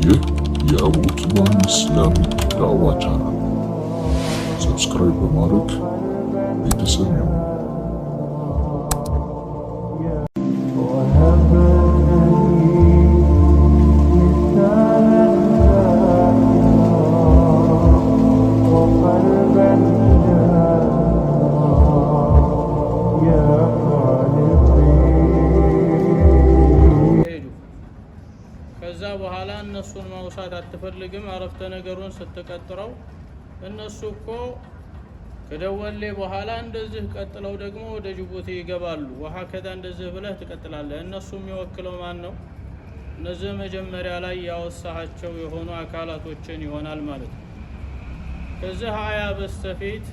ይህ የአቡኪማን ኢስላሚክ ዳዕዋ ቻናል ሰብስክራይብ በማድረግ ቤተሰብ ይሁኑ። ከዛ በኋላ እነሱን ማውሳት አትፈልግም። አረፍተ ነገሩን ስትቀጥረው እነሱ እኮ ከደወሌ በኋላ እንደዚህ ቀጥለው ደግሞ ወደ ጅቡቲ ይገባሉ። ወሀከዛ እንደዚህ ብለህ ትቀጥላለህ። እነሱ የሚወክለው ማን ነው? እነዚህ መጀመሪያ ላይ ያወሳሃቸው የሆኑ አካላቶችን ይሆናል ማለት ነው። ከዚህ አያ በስተፊት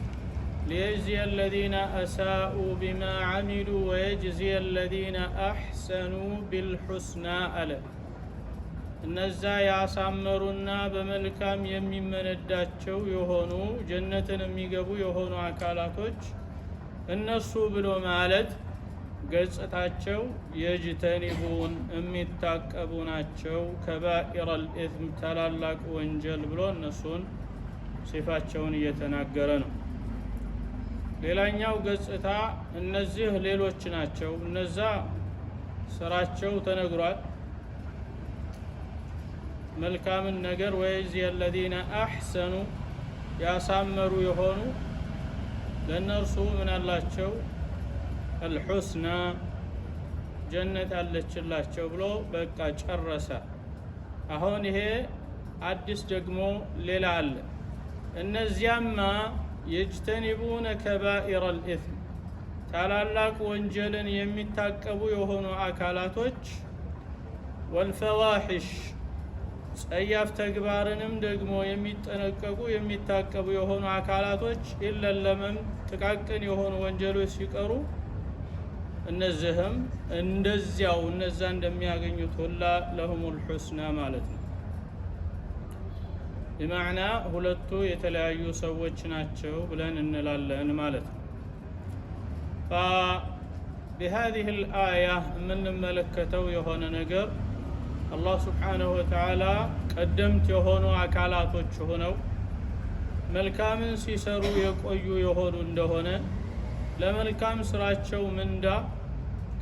ليجزي الذين أساءوا بما عملوا ويجزي الذين أحسنوا بالحسنى أله እነዛ ያሳመሩና በመልካም የሚመነዳቸው የሆኑ ጀነትን የሚገቡ የሆኑ አካላቶች እነሱ ብሎ ማለት ገጽታቸው የጅተኒቡን የሚታቀቡ ናቸው ከባኢረል ኢስም ታላላቅ ወንጀል ብሎ እነሱን ሲፋቸውን እየተናገረ ነው። ሌላኛው ገጽታ እነዚህ ሌሎች ናቸው። እነዛ ስራቸው ተነግሯል። መልካምን ነገር ወይዚ الذين احسنوا ያሳመሩ የሆኑ ለነርሱ ምን አላቸው? الحسنى ጀነት አለችላቸው ብሎ በቃ ጨረሰ። አሁን ይሄ አዲስ ደግሞ ሌላ አለ። እነዚያማ يجتنبون كبائر الإثم ታላላቅ ወንጀልን የሚታቀቡ የሆኑ አካላቶች والفواحش ጸያፍ ተግባርንም ደግሞ የሚጠነቀቁ የሚታቀቡ የሆኑ አካላቶች ኢለለመም ጥቃቅን የሆኑ ወንጀሎች ሲቀሩ እነዚህም እንደዚያው እነዛ እንደሚያገኙት ሁላ ለሁሙል ሑስና ማለት ነው። በማዕና ሁለቱ የተለያዩ ሰዎች ናቸው ብለን እንላለን ማለት ነው። በهذه الآية የምንመለከተው የሆነ ነገር አላህ ስብሓነሁ ወተዓላ ቀደምት የሆኑ አካላቶች ሆነው መልካምን ሲሰሩ የቆዩ የሆኑ እንደሆነ ለመልካም ስራቸው ምንዳ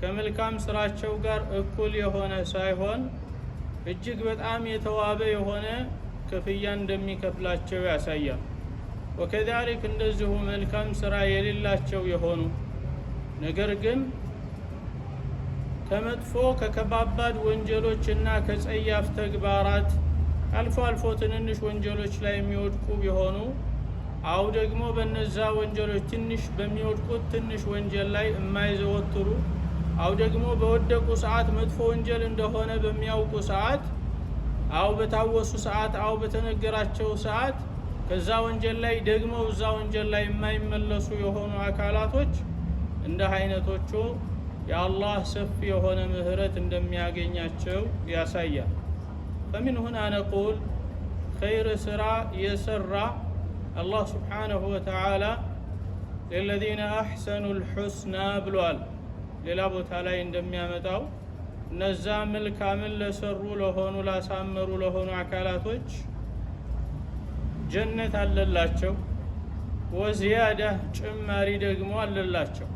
ከመልካም ስራቸው ጋር እኩል የሆነ ሳይሆን እጅግ በጣም የተዋበ የሆነ ክፍያ እንደሚከፍላቸው ያሳያል። ወከዛሊክ እንደዚሁ መልካም ስራ የሌላቸው የሆኑ ነገር ግን ከመጥፎ ከከባባድ ወንጀሎች እና ከጸያፍ ተግባራት አልፎ አልፎ ትንንሽ ወንጀሎች ላይ የሚወድቁ ቢሆኑ አው ደግሞ በነዛ ወንጀሎች ትንሽ በሚወድቁት ትንሽ ወንጀል ላይ የማይዘወትሩ አው ደግሞ በወደቁ ሰዓት መጥፎ ወንጀል እንደሆነ በሚያውቁ ሰዓት አው በታወሱ ሰዓት አው በተነገራቸው ሰዓት ከዛ ወንጀል ላይ ደግሞ እዛ ወንጀል ላይ የማይመለሱ የሆኑ አካላቶች እንደ አይነቶቹ የአላህ ሰፊ የሆነ ምህረት እንደሚያገኛቸው ያሳያል። فمن هنا نقول خير سرا يسرا الله سبحانه وتعالى للذين أحسنوا الحسنى ብሏል። ሌላ ቦታ ላይ እንደሚያመጣው እነዛ መልካምን ለሰሩ ለሆኑ ላሳመሩ ለሆኑ አካላቶች ጀነት አለላቸው፣ ወዚያዳ ጭማሪ ደግሞ አለላቸው።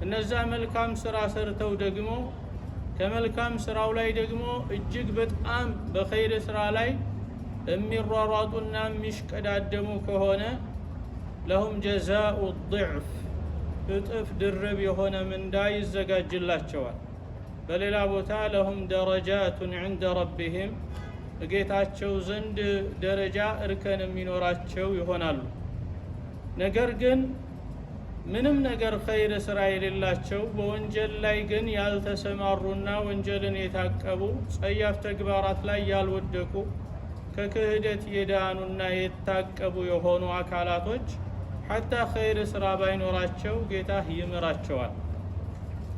እነዛ መልካም ስራ ሰርተው ደግሞ ከመልካም ስራው ላይ ደግሞ እጅግ በጣም በኸይር ስራ ላይ የሚሯሯጡና የሚሽቀዳደሙ ከሆነ ለሁም ጀዛኡ ضዕፍ እጥፍ ድርብ የሆነ ምንዳ ይዘጋጅላቸዋል። በሌላ ቦታ ለሁም ደረጃቱን عند ربهم ጌታቸው ዘንድ ደረጃ እርከን የሚኖራቸው ይሆናሉ። ነገር ግን ምንም ነገር ኸይር ስራ የሌላቸው በወንጀል ላይ ግን ያልተሰማሩና ወንጀልን የታቀቡ ጸያፍ ተግባራት ላይ ያልወደቁ ከክህደት የዳኑና የታቀቡ የሆኑ አካላቶች ሐታ ኸይር ስራ ባይኖራቸው ጌታ ይምራቸዋል።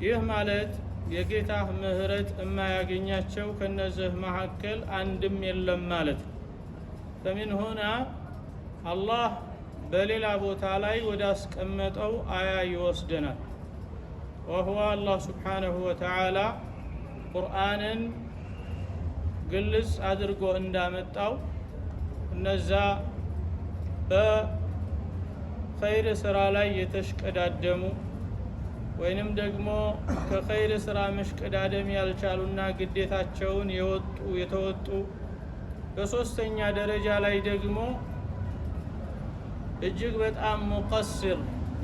ይህ ማለት የጌታ ምህረት የማያገኛቸው ከነዚህ መካከል አንድም የለም ማለት ነው። فمن هنا አላህ በሌላ ቦታ ላይ ወደ አስቀመጠው አያ ይወስደናል። وهو الله سبحانه وتعالى ቁርአንን ግልጽ አድርጎ እንዳመጣው እነዛ በኸይር ስራ ላይ የተሽቀዳደሙ ወይንም ደግሞ ከኸይር ስራ መሽቀዳደም ያልቻሉና ግዴታቸውን የተወጡ በሶስተኛ ደረጃ ላይ ደግሞ እጅግ በጣም ሙቀስር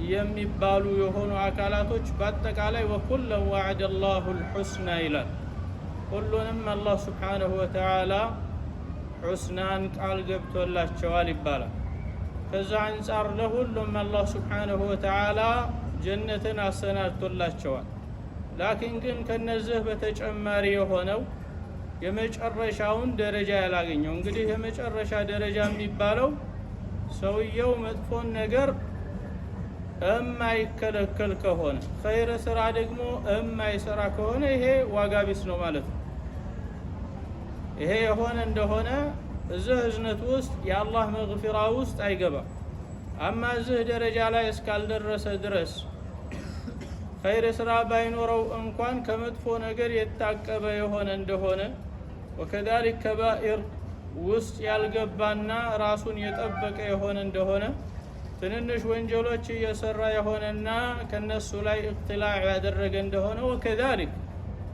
የሚባሉ የሆኑ አካላቶች በአጠቃላይ ወኩለን ወዐደ አላሁ አልሑስና ይላል። ሁሉንም አላህ ሱብሓነሁ ወተዓላ ሑስናን ቃል ገብቶላቸዋል ይባላል። ከዛ አንጻር ለሁሉም አላህ ሱብሓነሁ ወተዓላ ጀነትን አሰናድቶላቸዋል። ላኪን ግን ከነዚህ በተጨማሪ የሆነው የመጨረሻውን ደረጃ ያላገኘው እንግዲህ የመጨረሻ ደረጃ የሚባለው ሰውየው መጥፎን ነገር እማይከለከል ከሆነ ኸይር ስራ ደግሞ እማይሰራ ከሆነ ይሄ ዋጋ ቢስ ነው ማለት ነው። ይሄ የሆነ እንደሆነ እዚህ እዝነት ውስጥ የአላህ መግፊራ ውስጥ አይገባም። አማ እዚህ ደረጃ ላይ እስካልደረሰ ድረስ ኸይር ስራ ባይኖረው እንኳን ከመጥፎ ነገር የታቀበ የሆነ እንደሆነ ወከዛሊክ ከባኢር ውስጥ ያልገባና ራሱን የጠበቀ የሆነ እንደሆነ ትንንሽ ወንጀሎች እየሰራ የሆነና ከነሱ ላይ እክትላዕ ያደረገ እንደሆነ ወከዛሊክ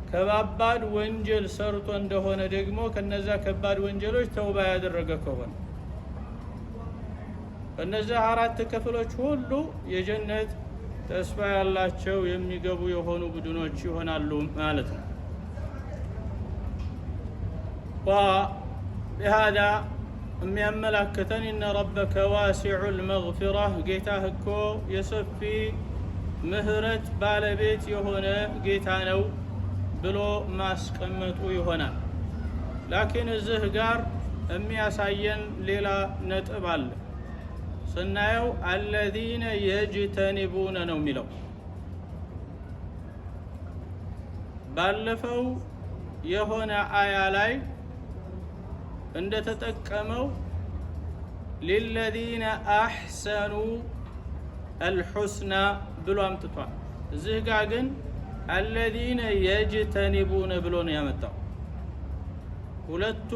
ከባባድ ወንጀል ሰርቶ እንደሆነ ደግሞ ከነዛ ከባድ ወንጀሎች ተውባ ያደረገ ከሆነ እነዚህ አራት ክፍሎች ሁሉ የጀነት ተስፋ ያላቸው የሚገቡ የሆኑ ቡድኖች ይሆናሉ ማለት ነው። ወበሃዳ የሚያመላክተን ኢነ ረበከ ዋሲዑል መግፊራ ጌታህ እኮ የሰፊ ምህረት ባለቤት የሆነ ጌታ ነው ብሎ ማስቀመጡ ይሆናል። ላኪን እዚህ ጋር የሚያሳየን ሌላ ነጥብ አለ። ስናየው አለዚነ የጅተኒቡነ ነው የሚለው። ባለፈው የሆነ አያ ላይ እንደተጠቀመው ሊለዚነ አሕሰኑ አልሑስና ብሎ አምጥቷል። እዚህ ጋር ግን አለዚነ የጅተኒቡነ ብሎ ነው ያመጣው። ሁለቱ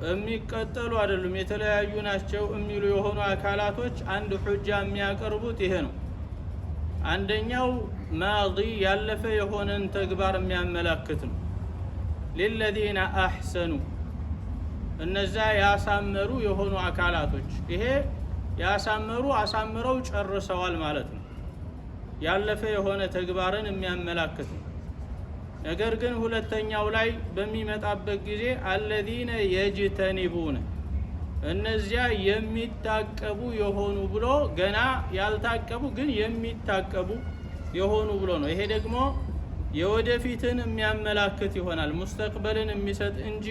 የሚቀጠሉ አይደሉም፣ የተለያዩ ናቸው የሚሉ የሆኑ አካላቶች አንድ ሑጃ የሚያቀርቡት ይሄ ነው። አንደኛው ማዲ ያለፈ የሆነን ተግባር የሚያመላክት ነው። ሊለዚነ አሕሰኑ እነዛ ያሳመሩ የሆኑ አካላቶች፣ ይሄ ያሳመሩ አሳምረው ጨርሰዋል ማለት ነው። ያለፈ የሆነ ተግባርን የሚያመላክት ነው። ነገር ግን ሁለተኛው ላይ በሚመጣበት ጊዜ አለዚነ የጅተኒቡነ እነዚያ የሚታቀቡ የሆኑ ብሎ ገና ያልታቀቡ ግን የሚታቀቡ የሆኑ ብሎ ነው። ይሄ ደግሞ የወደፊትን የሚያመላክት ይሆናል፣ ሙስተቅበልን የሚሰጥ እንጂ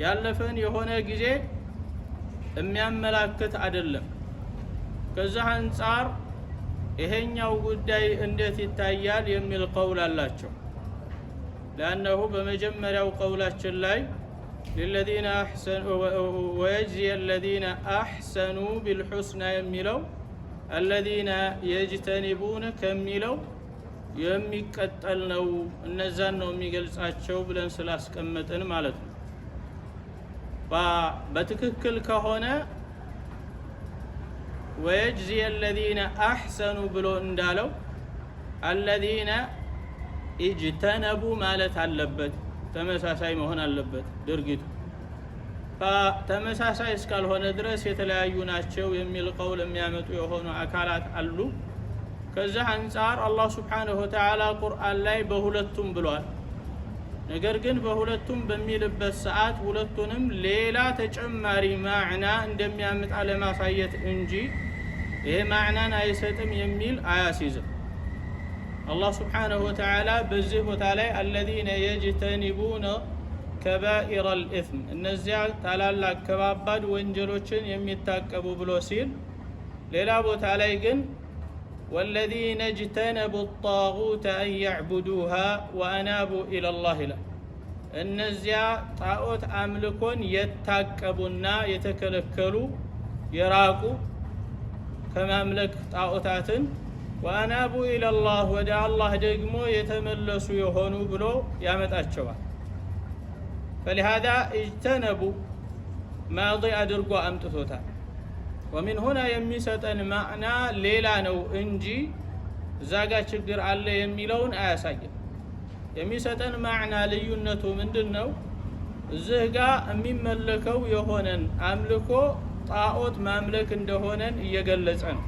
ያለፈን የሆነ ጊዜ የሚያመላክት አይደለም። ከዛ አንጻር ይሄኛው ጉዳይ እንዴት ይታያል የሚል ቀውል አላቸው። لأنه በመጀመሪያው ቀውላችን ላይ للذين أحسنوا ويجزي الذين أحسنوا بالحسنى የሚለው الذين يجتنبون ከሚለው የሚቀጠል ነው። እነዛን ነው የሚገልጻቸው ብለን ስላስቀመጥን ማለት ነው። በትክክል ከሆነ ويجزي الذين أحسنوا ብሎ እንዳለው الذين ኢጅተነቡ ማለት አለበት፣ ተመሳሳይ መሆን አለበት ድርጊቱ። ተመሳሳይ እስካልሆነ ድረስ የተለያዩ ናቸው የሚል ቀውል የሚያመጡ የሆኑ አካላት አሉ። ከዛ አንጻር አላህ ሱብሓነሁ ወተዓላ ቁርአን ላይ በሁለቱም ብሏል። ነገር ግን በሁለቱም በሚልበት ሰዓት ሁለቱንም ሌላ ተጨማሪ ማዕና እንደሚያመጣ ለማሳየት እንጂ ይሄ ማዕናን አይሰጥም የሚል አያሲዝም። አላህ ስብሓነሁ ወተዓላ በዚህ ቦታ ላይ አለዚነ የጅተኒቡነ ከባኢረል ኢስም እነዚያ ታላላቅ ከባባድ ወንጀሎችን የሚታቀቡ ብሎ ሲል፣ ሌላ ቦታ ላይ ግን ወለዚነ እጅተነቡ ጣጉተ አን ያዕቡዱሃ ወአናቡ ኢለላህ ይላል። እነዚያ ጣዖት አምልኮን የታቀቡና የተከለከሉ የራቁ ከማምለክ ጣዖታትን ወአናቡ ኢለላህ ወደ አላህ ደግሞ የተመለሱ የሆኑ ብሎ ያመጣቸዋል። فلهذا اجتنبوا ማዲ አድርጎ አምጥቶታል። ومن هنا የሚሰጠን ማዕና ሌላ ነው እንጂ ዛጋ ችግር አለ የሚለውን አያሳይም። የሚሰጠን ማዕና ልዩነቱ ምንድነው? እዚህ ጋር የሚመለከው የሆነን አምልኮ ጣዖት ማምለክ እንደሆነን እየገለጸ ነው።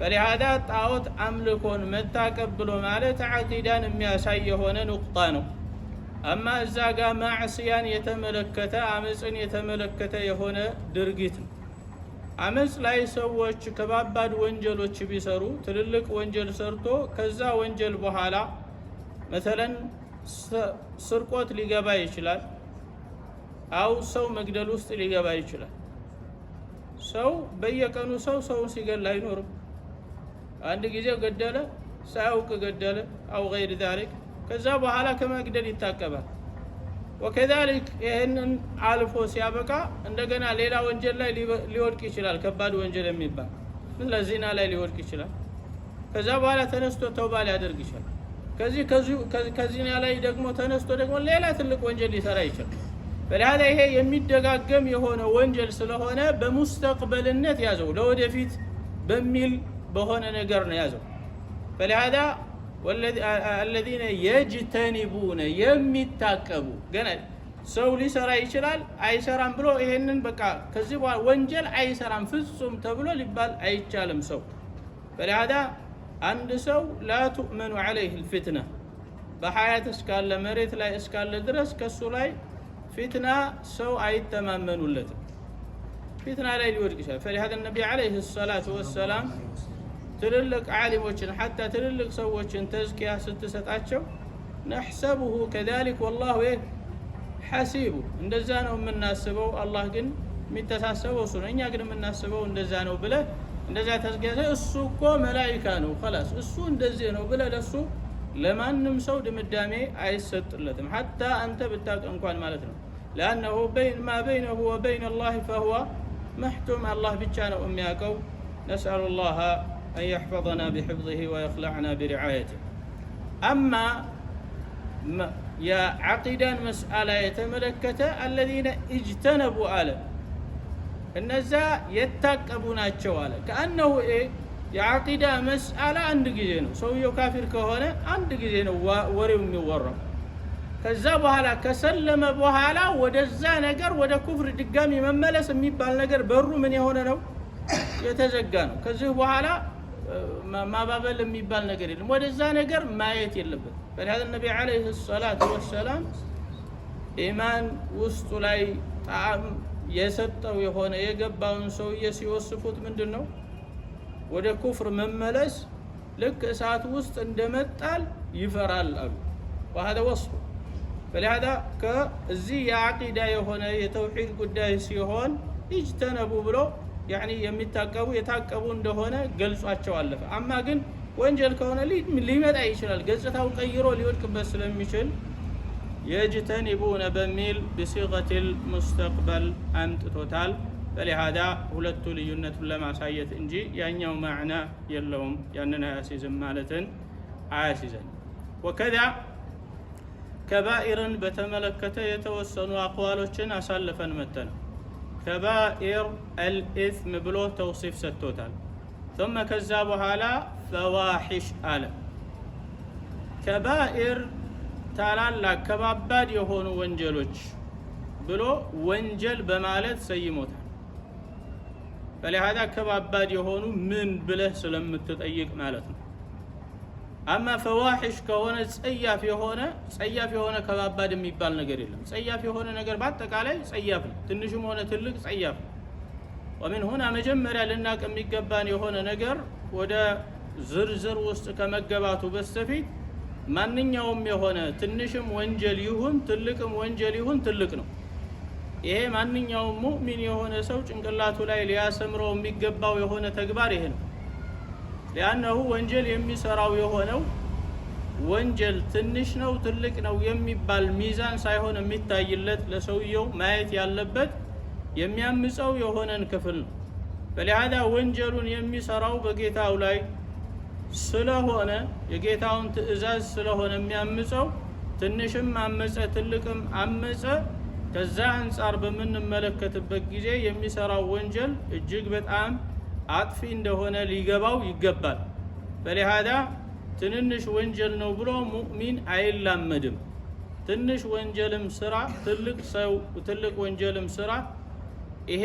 فلهذا ጣዖት አምልኮን መታቀብ ብሎ ማለት አቂዳን የሚያሳይ የሆነ ንቁጣ ነው። አማ እዛ ጋር ማዕሲያን የተመለከተ አመጽን የተመለከተ የሆነ ድርጊት ነው። አመጽ ላይ ሰዎች ከባባድ ወንጀሎች ቢሰሩ ትልልቅ ወንጀል ሰርቶ ከዛ ወንጀል በኋላ مثلا ስርቆት ሊገባ ይችላል፣ አው ሰው መግደል ውስጥ ሊገባ ይችላል። ሰው በየቀኑ ሰው ሲገል አይኖርም። አንድ ጊዜ ገደለ፣ ሳያውቅ ገደለ አው غير ذلك ከዛ በኋላ ከመግደል ይታቀባል። وكذلك ይሄንን አልፎ ሲያበቃ እንደገና ሌላ ወንጀል ላይ ሊወድቅ ይችላል። ከባድ ወንጀል የሚባል ለዚና ላይ ሊወድቅ ይችላል። ከዛ በኋላ ተነስቶ ተውባ ሊያደርግ ይችላል። ከዚና ላይ ደግሞ ተነስቶ ደግሞ ሌላ ትልቅ ወንጀል ሊሰራ ይችላል። በለሃዳ ይሄ የሚደጋገም የሆነ ወንጀል ስለሆነ በሙስተቅበልነት ያዘው፣ ለወደፊት በሚል በሆነ ነገር ነው ያዘው። በለሃዳ والذين يجتنبون የሚታቀቡ ገና ሰው ሊሰራ ይችላል አይሰራም ብሎ ይሄንን በቃ ከዚህ በኋላ ወንጀል አይሰራም ፍጹም ተብሎ ሊባል አይቻልም። ሰው በለሃዳ አንድ ሰው لا تؤمن عليه الفتنه በሐያት እስካለ መሬት ላይ እስካለ ድረስ ከሱ ላይ ፊትና ሰው አይተማመኑለትም። ፊትና ላይ ሊወድቅ ይችላል። فلهذا النبي عليه الصلاه والسلام ትልልቅ ዓሊሞችን حتى ትልልቅ ሰዎችን ተዝኪያ ስትሰጣቸው نحسبه كذلك والله حسيب እንደዛ ነው የምናስበው፣ አላህ ግን የሚተሳሰበው እሱ ነው፣ እኛ ግን የምናስበው እንደዛ ነው ብለ እንደዛ ተዝኪያ እሱ እኮ መላእክት ነው خلاص እሱ እንደዚህ ነው ብለ ለሱ ለማንም ሰው ድምዳሜ አይሰጥለትም حتى አንተ ብታውቅ እንኳን ማለት ነው። لانه بين ما بينه وبين الله فهو محتوم الله ብቻ ነው የሚያውቀው። نسأل الله أن يحفظنا بحفظه ويخلعنا برعايته. أما يا عقيدة مسألة يتملكته الذين اجتنبوا آله النزا يتقبون الشواله كأنه يا عقيدة مسألة عند جزينه سويه كافر كهونه عند جزينه وريم يورم ከዛ በኋላ ከሰለመ በኋላ ወደዛ ነገር ወደ ኩፍር ድጋሚ መመለስ የሚባል ነገር በሩ ምን የሆነ ነው የተዘጋ ነው። ከዚህ በኋላ ማባበል የሚባል ነገር የለም። ወደዛ ነገር ማየት የለበት። በለሃዳ ነብይ አለይሂ ሰላቱ ወሰላም ኢማን ውስጡ ላይ ጣዕም የሰጠው የሆነ የገባውን ሰውዬ ሲወስፉት ምንድነው ወደ ኩፍር መመለስ ልክ እሳት ውስጥ እንደመጣል ይፈራል አሉ። وهذا وصف فلهذا ከዚህ የአቂዳ የሆነ የተውሂድ ጉዳይ ሲሆን اجتنبوا ብሎ يعني የሚታቀቡ የታቀቡ እንደሆነ ገልጿቸው አለፈ። አማ ግን ወንጀል ከሆነ ሊመጣ ይችላል፣ ገጽታው ቀይሮ ሊወድቅበት ስለሚችል يجتنبون በሚል بصيغة المستقبل አምጥቶታል። فلهذا ሁለቱ ልዩነቱን ለማሳየት እንጂ ያኛው ማዕና የለውም። ያንን አያሲዝም ማለትን አያሲዘን። وكذا ከባኢርን በተመለከተ የተወሰኑ አቋሎችን አሳልፈን መተን كبائر الإثم بلو توصيف ستوتال ثم كذابوا على فواحش آله كبائر ታላላቅ ከባባድ የሆኑ ወንጀሎች ብሎ ወንጀል በማለት ሰይሞታል። فلهذا ከባባድ የሆኑ ምን ብለህ ስለምትጠይቅ ማለት ነው። አማ ፈዋሂሽ ከሆነ ጸያፍ የሆነ ከባባድ የሚባል ነገር የለም። ጸያፍ የሆነ ነገር በአጠቃላይ ጸያፍ ነው፣ ትንሽም ሆነ ትልቅ ጸያፍ ነው። ومن هنا መጀመሪያ ልናቅ የሚገባን የሆነ ነገር ወደ ዝርዝር ውስጥ ከመገባቱ በስተፊት ማንኛውም የሆነ ትንሽም ወንጀል ይሁን ትልቅም ወንጀል ይሁን ትልቅ ነው። ይሄ ማንኛውም ሙእሚን የሆነ ሰው ጭንቅላቱ ላይ ሊያሰምረው የሚገባው የሆነ ተግባር ይሄ ነው። لأنه ወንጀል የሚሰራው የሆነው ወንጀል ትንሽ ነው ትልቅ ነው የሚባል ሚዛን ሳይሆን የሚታይለት ለሰውየው ማየት ያለበት የሚያምፀው የሆነን ክፍል ነው። በለሃዳ ወንጀሉን የሚሰራው በጌታው ላይ ስለሆነ የጌታውን ትእዛዝ ስለሆነ የሚያምፀው ትንሽም አመፀ ትልቅም አመፀ ከዛ አንፃር በምንመለከትበት ጊዜ የሚሰራው ወንጀል እጅግ በጣም አጥፊ እንደሆነ ሊገባው ይገባል። በሊሃዳ ትንንሽ ወንጀል ነው ብሎ ሙእሚን አይላመድም። ትንሽ ወንጀልም ስራ ትልቅ ወንጀልም ስራ ይሄ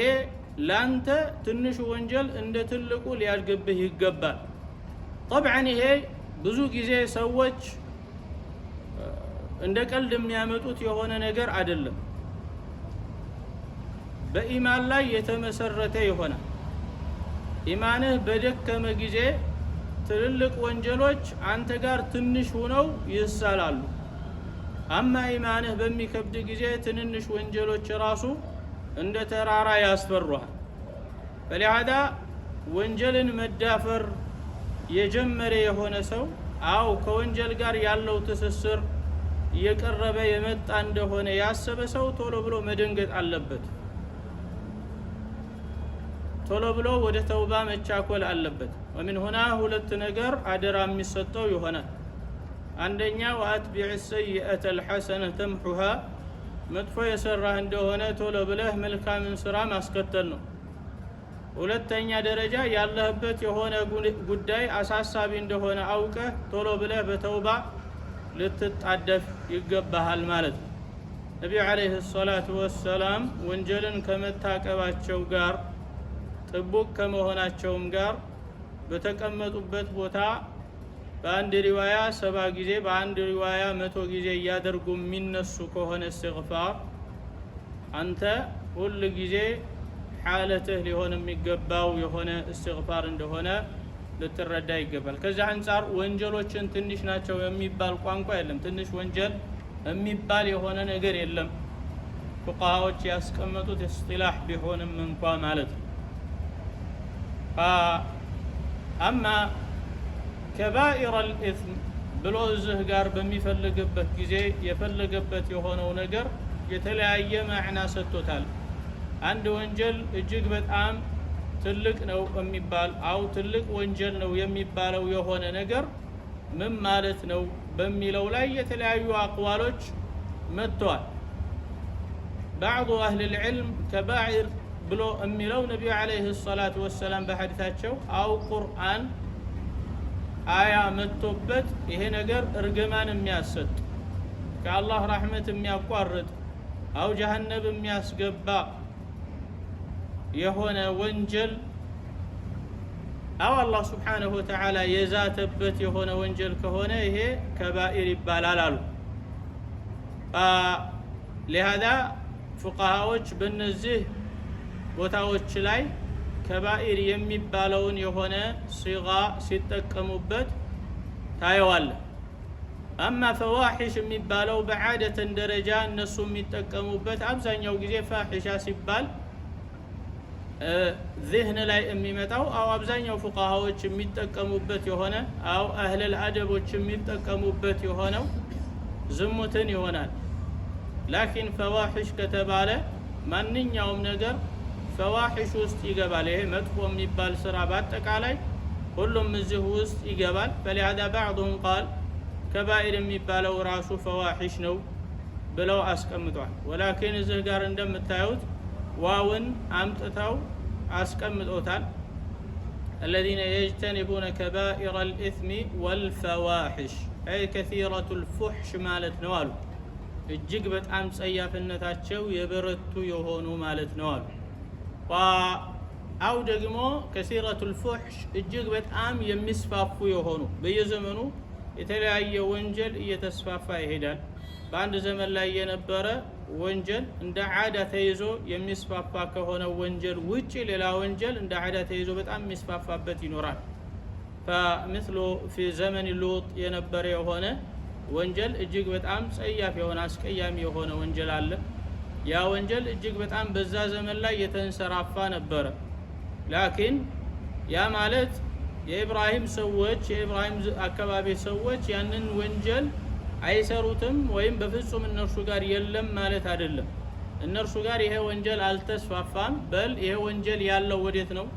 ላንተ ትንሹ ወንጀል እንደ ትልቁ ሊያድግብህ ይገባል። طبعا ይሄ ብዙ ጊዜ ሰዎች እንደ ቀልድ የሚያመጡት የሆነ ነገር አይደለም። በኢማን ላይ የተመሰረተ ይሆናል። ኢማንህ በደከመ ጊዜ ትልልቅ ወንጀሎች አንተ ጋር ትንሽ ሆነው ይሳላሉ። አማ ኢማንህ በሚከብድ ጊዜ ትንንሽ ወንጀሎች ራሱ እንደ ተራራ ያስፈሩሃል። በሊሃዳ ወንጀልን መዳፈር የጀመረ የሆነ ሰው አው ከወንጀል ጋር ያለው ትስስር እየቀረበ የመጣ እንደሆነ ያሰበ ሰው ቶሎ ብሎ መደንገጥ አለበት። ቶሎ ብሎ ወደ ተውባ መቻኮል አለበት። ወሚን ሁና ሁለት ነገር አደራ የሚሰጠው ይሆናል። አንደኛ ወአትቢዕ ሰይئة الحسنة تمحها መጥፎ የሰራህ እንደሆነ ቶሎ ብለህ መልካምን ስራ ማስከተል ነው። ሁለተኛ ደረጃ ያለህበት የሆነ ጉዳይ አሳሳቢ እንደሆነ አውቀህ ቶሎ ብለህ በተውባ ልትጣደፍ ይገባሃል ማለት ነው። ነቢዩ አለይሂ ሰላቱ ወሰላም ወንጀልን ከመታቀባቸው ጋር ጥቡቅ ከመሆናቸውም ጋር በተቀመጡበት ቦታ በአንድ ሪዋያ 70 ጊዜ በአንድ ሪዋያ 100 ጊዜ እያደረጉ የሚነሱ ከሆነ እስትግፋር አንተ ሁሉ ጊዜ ሐለትህ ሊሆን የሚገባው የሆነ እስትግፋር እንደሆነ ልትረዳ ይገባል። ከዛ አንፃር ወንጀሎችን ትንሽ ናቸው የሚባል ቋንቋ የለም። ትንሽ ወንጀል የሚባል የሆነ ነገር የለም። ፉቃሃዎች ያስቀመጡት እስጢላህ ቢሆንም እንኳን ማለት ነው። አማ ከባኢር አልኢስም ብሎ እዚህ ጋር በሚፈልግበት ጊዜ የፈለገበት የሆነው ነገር የተለያየ ማዕና ሰጥቶታል። አንድ ወንጀል እጅግ በጣም ትልቅ ነው የሚባል አው ትልቅ ወንጀል ነው የሚባለው የሆነ ነገር ምን ማለት ነው በሚለው ላይ የተለያዩ አቅዋሎች መጥተዋል። بعض أهل العلم ከባኢር ብሎ የሚለው ነቢዩ አለይሂ ሰላቱ ወሰላም በሐዲታቸው አው ቁርአን አያ መጥቶበት ይሄ ነገር እርግማን የሚያሰጥ ከአላህ ረሕመት የሚያቋርጥ አው ጀሃነም የሚያስገባ የሆነ ወንጀል አው አላህ ሱብሓነሁ ወተዓላ የዛተበት የሆነ ወንጀል ከሆነ ይሄ ከባኢር ይባላል አሉ። ለሃዳ ፉቃሃዎች በእነዚህ ቦታዎች ላይ ከባኢር የሚባለውን የሆነ ሲጋ ሲጠቀሙበት ታየዋለ። አማ ፈዋሒሽ የሚባለው በዓደተን ደረጃ እነሱ የሚጠቀሙበት አብዛኛው ጊዜ ፋሒሻ ሲባል ዚህን ላይ የሚመጣው አው አብዛኛው ፉቃሃዎች የሚጠቀሙበት የሆነ አው አህለል አደቦች የሚጠቀሙበት የሆነው ዝሙትን ይሆናል። ላኪን ፈዋሒሽ ከተባለ ማንኛውም ነገር ፈዋሒሽ ውስጥ ይገባል። ይሄ መጥፎ የሚባል ስራ በአጠቃላይ ሁሉም እዚህ ውስጥ ይገባል። ፈሊሃዳ ባዕዱም ቃል ከባኢር የሚባለው ራሱ ፈዋሒሽ ነው ብለው አስቀምጧል። ወላኪን እዚህ ጋር እንደምታዩት ዋውን አምጥተው አስቀምጦታል። الذين يجتنبون كبائر الإثم والفواحش أي كثيرة الفحش ማለት ነው አሉ። እጅግ በጣም ጸያፍነታቸው የበረቱ የሆኑ ማለት ነው አሉ። አው ደግሞ ከሲረቱል ፉሕሽ እጅግ በጣም የሚስፋፉ የሆኑ በየዘመኑ የተለያየ ወንጀል እየተስፋፋ ይሄዳል። በአንድ ዘመን ላይ የነበረ ወንጀል እንደ ዓዳ ተይዞ የሚስፋፋ ከሆነ ወንጀል ውጪ ሌላ ወንጀል እንደ ዓዳ ተይዞ በጣም የሚስፋፋበት ይኖራል። فمثل في زمن لوط የነበረ የሆነ ወንጀል እጅግ በጣም ጸያፍ የሆነ አስቀያሚ የሆነ ወንጀል አለ። ያ ወንጀል እጅግ በጣም በዛ ዘመን ላይ የተንሰራፋ ነበረ። ላኪን ያ ማለት የኢብራሂም ሰዎች የኢብራሂም አካባቢ ሰዎች ያንን ወንጀል አይሰሩትም ወይም በፍጹም እነርሱ ጋር የለም ማለት አይደለም። እነርሱ ጋር ይሄ ወንጀል አልተስፋፋም። በል ይሄ ወንጀል ያለው ወዴት ነው?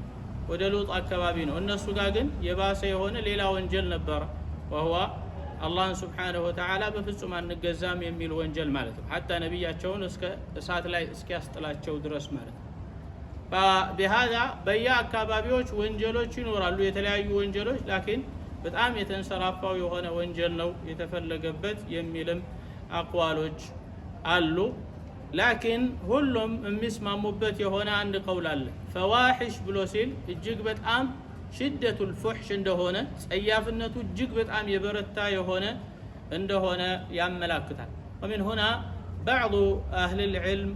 ወደ ሉጥ አካባቢ ነው። እነሱ ጋር ግን የባሰ የሆነ ሌላ ወንጀል ነበረ። ወህዋ አላህን ሱብሓነሁ ወተዓላ በፍጹም አንገዛም የሚል ወንጀል ማለት ነው። ሐታ ነብያቸውን እስከ እሳት ላይ እስኪያስጥላቸው ድረስ ማለት ነው። በሃዳ በየአካባቢዎች ወንጀሎች ይኖራሉ፣ የተለያዩ ወንጀሎች። ላኪን በጣም የተንሰራፋው የሆነ ወንጀል ነው የተፈለገበት የሚልም አቅዋሎች አሉ። ላኪን ሁሉም የሚስማሙበት የሆነ አንድ ቀውል አለ። ፈዋሒሽ ብሎ ሲል እጅግ በጣም ሽደቱል ፉሕሽ እንደሆነ ጸያፍነቱ እጅግ በጣም የበረታ የሆነ እንደሆነ ያመላክታል። ወሚን ሁና ባዕዱ አህሊል ዒልም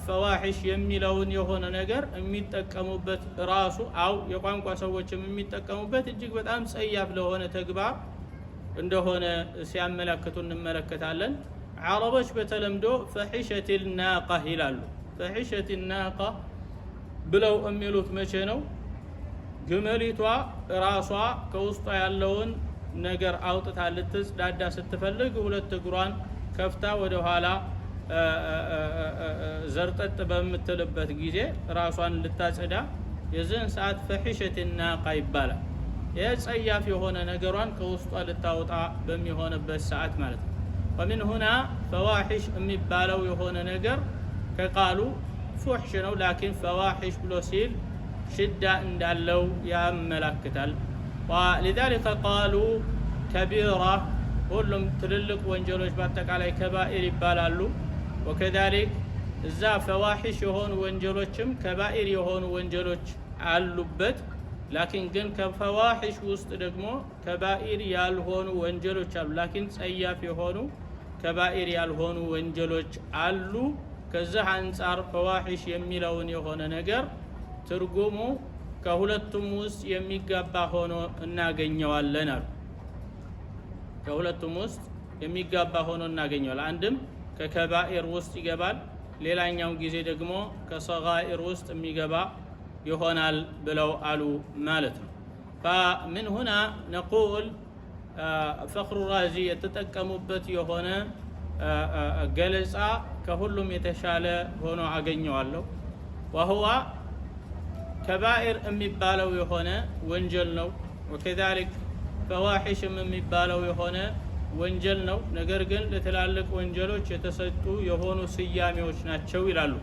ፈዋሒሽ የሚለውን የሆነ ነገር የሚጠቀሙበት ራሱ አው የቋንቋ ሰዎችም የሚጠቀሙበት እጅግ በጣም ጸያፍ ለሆነ ተግባር እንደሆነ ሲያመላክቱ እንመለከታለን። ዓረቦች በተለምዶ ፈሒሸቲል ናቃ ይላሉ። ፈሒሸቲል ናቃ ብለው የሚሉት መቼ ነው? ግመሊቷ ራሷ ከውስጧ ያለውን ነገር አውጥታ ልትጽዳዳ ስትፈልግ ሁለት እግሯን ከፍታ ወደ ኋላ ዘርጠጥ በምትልበት ጊዜ ራሷን ልታጸዳ የዚህን ሰዓት ፈሒሸቲል ናቃ ይባላል። የጸያፍ የሆነ ነገሯን ከውስጧ ልታወጣ በሚሆንበት ሰዓት ማለት ነው። ወሚን ሁና ፈዋሒሽ የሚባለው የሆነ ነገር ከቃሉ ፉሕሽ ነው። ላኪን ፈዋሒሽ ብሎ ሲል ሽዳ እንዳለው ያመላክታል። ወሊዛሊከ ቃሉ ከቢራ፣ ሁሉም ትልልቅ ወንጀሎች በአጠቃላይ ከባኢር ይባላሉ። ወከዛሊክ እዛ ፈዋሒሽ የሆኑ ወንጀሎችም ከባኢር የሆኑ ወንጀሎች አሉበት። ላኪን ግን ከፈዋሒሽ ውስጥ ደግሞ ከባኢር ያልሆኑ ወንጀሎች አሉ። ላኪን ጸያፍ የሆኑ ከባኢር ያልሆኑ ወንጀሎች አሉ። ከዚህ አንጻር ፈዋሒሽ የሚለውን የሆነ ነገር ትርጉሙ ከሁለቱም ውስጥ የሚጋባ ሆኖ እናገኘዋለን አሉ። ከሁለቱም ውስጥ የሚጋባ ሆኖ እናገኘዋለን። አንድም ከከባኢር ውስጥ ይገባል፣ ሌላኛው ጊዜ ደግሞ ከሰጋኢር ውስጥ የሚገባ ይሆናል ብለው አሉ ማለት ነው። فمن هنا نقول ፈኽሩ ራዚ የተጠቀሙበት የሆነ ገለጻ ከሁሉም የተሻለ ሆኖ አገኘዋለሁ። وهو ከባኢር የሚባለው የሆነ ወንጀል ነው። ወከዛሊክ ፈዋሒሽም የሚባለው የሆነ ወንጀል ነው። ነገር ግን ለትላልቅ ወንጀሎች የተሰጡ የሆኑ ስያሜዎች ናቸው ይላሉ።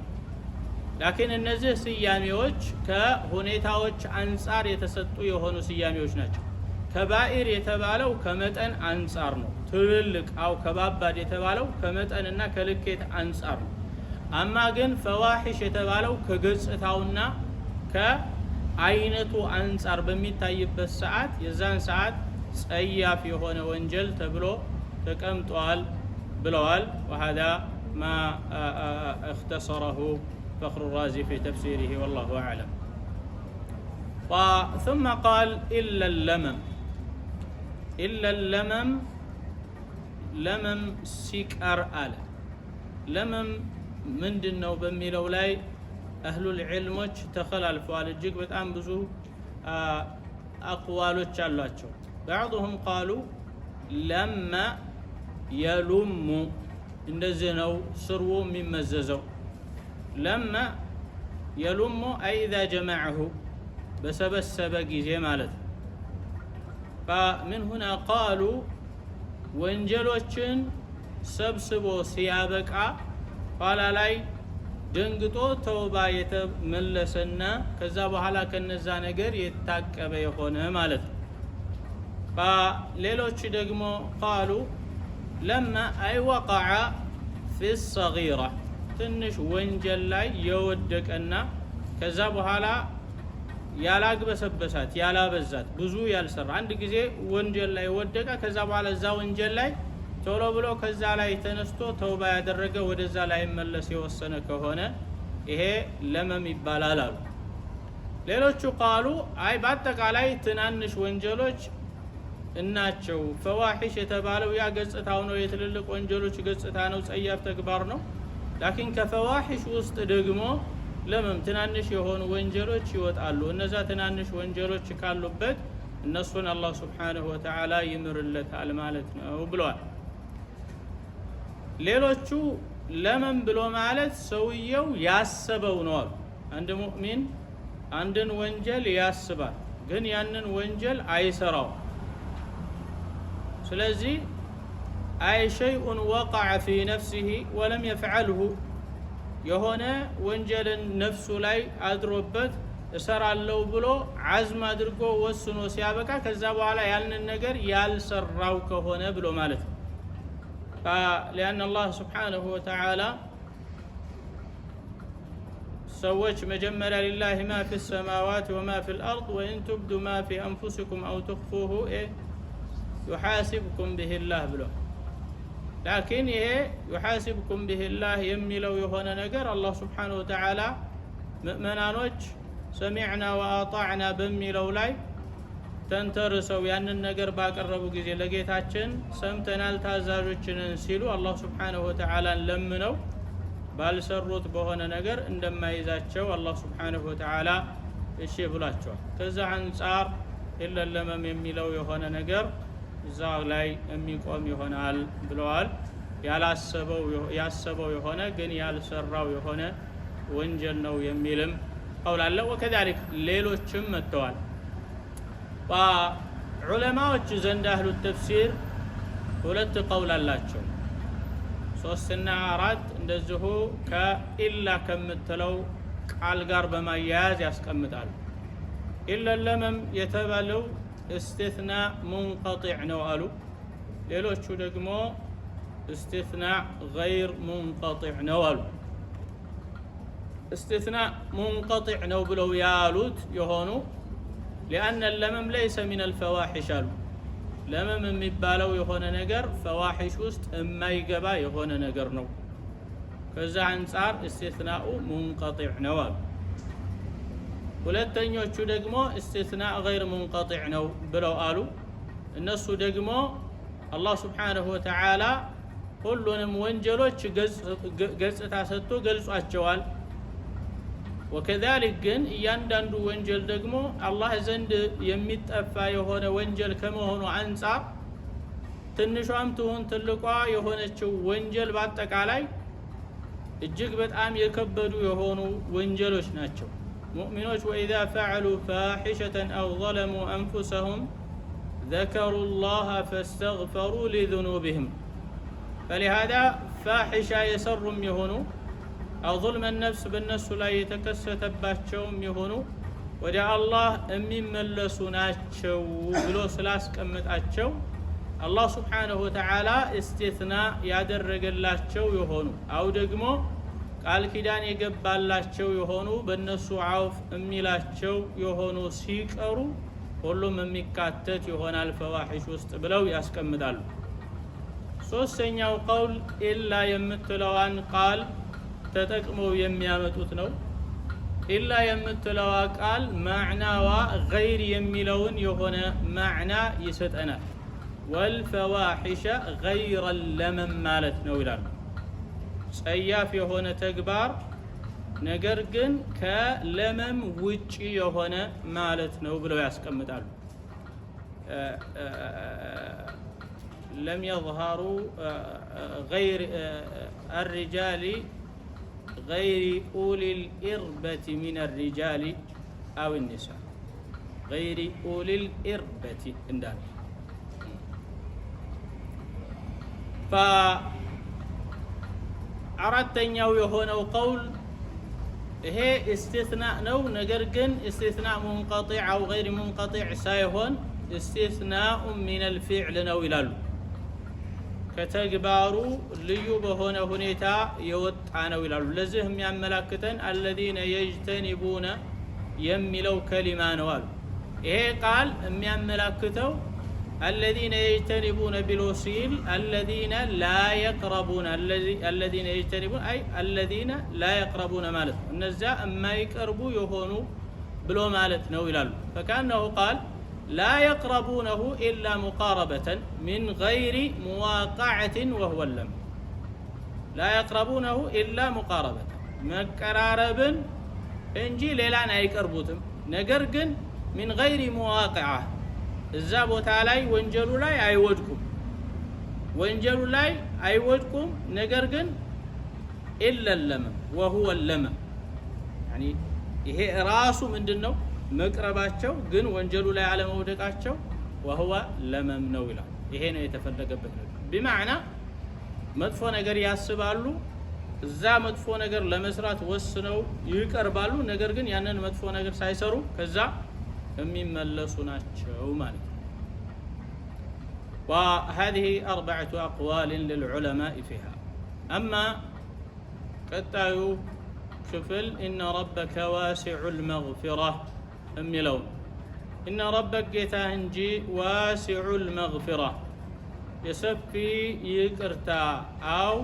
ላኪን እነዚህ ስያሜዎች ከሁኔታዎች አንጻር የተሰጡ የሆኑ ስያሜዎች ናቸው። ከባኢር የተባለው ከመጠን አንጻር ነው። ትልልቅ አው ከባባድ የተባለው ከመጠንና ከልኬት አንጻር ነው። አማ ግን ፈዋሒሽ የተባለው ከገጽታውና ከአይነቱ አንጻር በሚታይበት ሰዓት የዛን ሰዓት ጸያፍ የሆነ ወንጀል ተብሎ ተቀምጧል ብለዋል። وهذا ما اختصره فخر الرازي في تفسيره والله أعلم. ثم قال إلا اللمم. إلا اللمم لمم سيكر آله لمم ምንድነው በሚለው ላይ አህሉል ዒልሞች ተኸላልፈዋል። እጅግ በጣም ብዙ አቅዋሎች አሏቸው። بعضهم قالوا لما يلم እንደዚህ ነው ስርው የሚመዘዘው። لما يلم أي إذا جمعه በሰበሰበ ጊዜ ማለት ነው። فمن هنا قالوا ወንጀሎችን ሰብስቦ ሲያበቃ ኋላ ላይ ደንግጦ ተውባ የተመለሰና ከዛ በኋላ ከነዛ ነገር የታቀበ የሆነ ማለት ነው። ሌሎች ደግሞ ቃሉ ለማ አይ ወቀዐ ፊ ሰጊራ ትንሽ ወንጀል ላይ የወደቀና ከዛ በኋላ ያላግበሰበሳት ያላበዛት ብዙ ያልሰራ አንድ ጊዜ ወንጀል ላይ ወደቀ። ከዛ በኋላ እዛ ወንጀል ላይ ቶሎ ብሎ ከዛ ላይ ተነስቶ ተውባ ያደረገ ወደዛ ላይ መለስ የወሰነ ከሆነ ይሄ ለመም ይባላል አሉ። ሌሎቹ ቃሉ አይ በአጠቃላይ ትናንሽ ወንጀሎች እናቸው። ፈዋሒሽ የተባለው ያ ገጽታው ነው፣ የትልልቅ ወንጀሎች ገጽታ ነው፣ ጸያፍ ተግባር ነው። ላኪን ከፈዋሒሽ ውስጥ ደግሞ ለመም ትናንሽ የሆኑ ወንጀሎች ይወጣሉ። እነዛ ትናንሽ ወንጀሎች ካሉበት እነሱን አላህ ሱብሓነሁ ወተዓላ ይምርለታል ማለት ነው ብለዋል። ሌሎቹ ለመን ብሎ ማለት ሰውየው ያሰበው ነው አሉ። አንድ ሙእሚን አንድን ወንጀል ያስባል፣ ግን ያንን ወንጀል አይሰራው። ስለዚህ አይ ሸይኡን ወቀዐ ፊ ነፍሲሂ ወለም የፍዐልሁ የሆነ ወንጀልን ነፍሱ ላይ አድሮበት እሰራለሁ ብሎ አዝም አድርጎ ወስኖ ሲያበቃ ከዛ በኋላ ያንን ነገር ያልሰራው ከሆነ ብሎ ማለት ነው። لأن الله سبحانه وتعالى ሰዎች መጀመሪያ ሊላሂ ማ ፊ السماوات وما في الأرض وإن تبدوا ما في أنفسكم أو تخفوه يحاسبكم به الله ብሎ ላኪን ይሄ يحاسبكم به الله የሚለው የሆነ ነገር አላህ Subhanahu Wa Ta'ala ሙእሚናኖች ሰሚዕና ወአጣዕና በሚለው ላይ ተንተርሰው ያንን ነገር ባቀረቡ ጊዜ ለጌታችን ሰምተናል ታዛዦችንን ሲሉ አላህ Subhanahu Wa Ta'ala ለምነው ባልሰሩት በሆነ ነገር እንደማይዛቸው አላህ Subhanahu Wa Ta'ala እሺ ብሏቸዋል። ከዛ አንፃር ኢለለመም የሚለው የሆነ ነገር እዛው ላይ የሚቆም ይሆናል ብለዋል። ያሰበው የሆነ ግን ያልሰራው የሆነ ወንጀል ነው የሚልም ቀውላለ። ወከዛሊክ ሌሎችም መጥተዋል። ዑለማዎች ዘንድ አህሉ ተፍሲር ሁለት ቀውል አላቸው። 3 እና 4 እንደዚሁ ከኢላ ከምትለው ቃል ጋር በማያያዝ ያስቀምጣሉ። ኢለለመም የተባለው استثناء منقطع ነው አሉ። ሌሎቹ ደግሞ استثناء غير منقطع ነው አሉ። استثناء منقطع ነው ብለው ያሉት የሆኑ لأن اللمم ليس من الفواحش አሉ። ለመም የሚባለው የሆነ ነገር ፈዋሂሽ ውስጥ የማይገባ የሆነ ነገር ነው። ከዛ አንፃር استثناء منقطع ነው አሉ። ሁለተኞቹ ደግሞ استثناء غير منقطع ነው ብለው አሉ። እነሱ ደግሞ አላህ Subhanahu Wa Ta'ala ሁሉንም ወንጀሎች ገጽታ ሰጥቶ ገልጿቸዋል። ወከዛሊክ ግን እያንዳንዱ ወንጀል ደግሞ አላህ ዘንድ የሚጠፋ የሆነ ወንጀል ከመሆኑ አንፃር ትንሿም ትሁን ትልቋ የሆነችው ወንጀል በአጠቃላይ እጅግ በጣም የከበዱ የሆኑ ወንጀሎች ናቸው። ሙእሚኖች وإذا فعلوا فاحشة أو ظلموا أنفسهم ذكروا الله فاستغفروا لذنوبهم فلهذا فاحشة يسرم يهونوا أو ظلم النفس بالنفس لا يتكستباتشوم يهونوا ودع الله أمين ملسوناتشو بلو سلاس كمتاتشو الله سبحانه وتعالى استثناء يادرق اللاتشو يهونوا أو دقمو ቃል ኪዳን የገባላቸው የሆኑ በእነሱ አውፍ የሚላቸው የሆኑ ሲቀሩ ሁሉም የሚካተት ይሆናል ፈዋሂሽ ውስጥ ብለው ያስቀምጣሉ። ሶስተኛው ቀውል ኢላ የምትለዋን ቃል ተጠቅመው የሚያመጡት ነው። ኢላ የምትለዋ ቃል ማዕናዋ ገይር የሚለውን የሆነ ማዕና ይሰጠናል። ወልፈዋሂሸ ገይረ ለመም ማለት ነው ይላሉ። ጸያፍ የሆነ ተግባር ነገር ግን ከለመም ውጪ የሆነ ማለት ነው ብለው ያስቀምጣሉ። لم يظهروا غير الرجال غير أولي الإربة من الرجال أو النساء غير أولي الإربة عندنا አራተኛው የሆነው ቀውል ይሄ استثناء ነው። ነገር ግን استثناء منقطع او غير منقطع ሳይሆን استثناء من الفعل ነው ይላሉ። ከተግባሩ ልዩ በሆነ ሁኔታ የወጣ ነው ይላሉ። ለዚህ የሚያመላክተን الذين يجتنبون የሚለው ከሊማ ነው አሉ። ይሄ ቃል የሚያመላክተው الذين يجتنبون بالوصيل الذين لا يقربون الذين يجتنبون أي الذين لا يقربون مالت النزاء ما يقربوا يهونوا بلو مالت نو يلالو فكأنه قال لا يقربونه إلا مقاربة من غير مواقعة وهو اللم لا يقربونه إلا مقاربة مقرارب انجي ليلان يقربوتم نقرقن من غير مواقعة እዛ ቦታ ላይ ወንጀሉ ላይ አይወድቁም ነገር ግን ኢለለም وهو اللمم يعني ይሄ ራሱ ምንድነው መቅረባቸው ግን ወንጀሉ ላይ አለመውደቃቸው وهو لمم ነው ይላል። ይሄ ነው የተፈለገበት ነገር በማዕና መጥፎ ነገር ያስባሉ እዛ መጥፎ ነገር ለመስራት ወስነው ይቀርባሉ ነገር ግን ያንን መጥፎ ነገር ሳይሰሩ ከዛ የሚመለሱ ናቸው ማለት ነው وهذه 4 أقوال للعلماء فيها أما قطعوا كفل إن ربك واسع المغفرة أميلون إن ربك جيتانجي واسع المغفرة يسفي يقرتا أو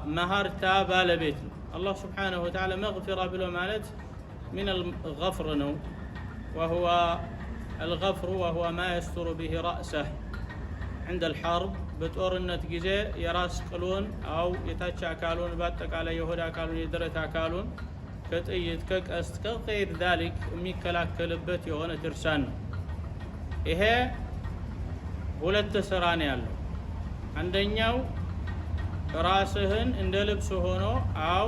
مهرتا بالبيت الله سبحانه وتعالى مغفرة بلو مالت من الغفر نو وهو الغفر وهو ما يستر به رأسه عند الحرب بتورنت جزء يراس قلون أو يتاتش أكالون باتك على يهودا أكالون يدرت أكالون كتأيد كأست كغير ذلك ميكلاك كلبت يهونا ترسان إيه ሁለት ስራ ነው ያለው አንደኛው ራስህን እንደ ልብስ ሆኖ አው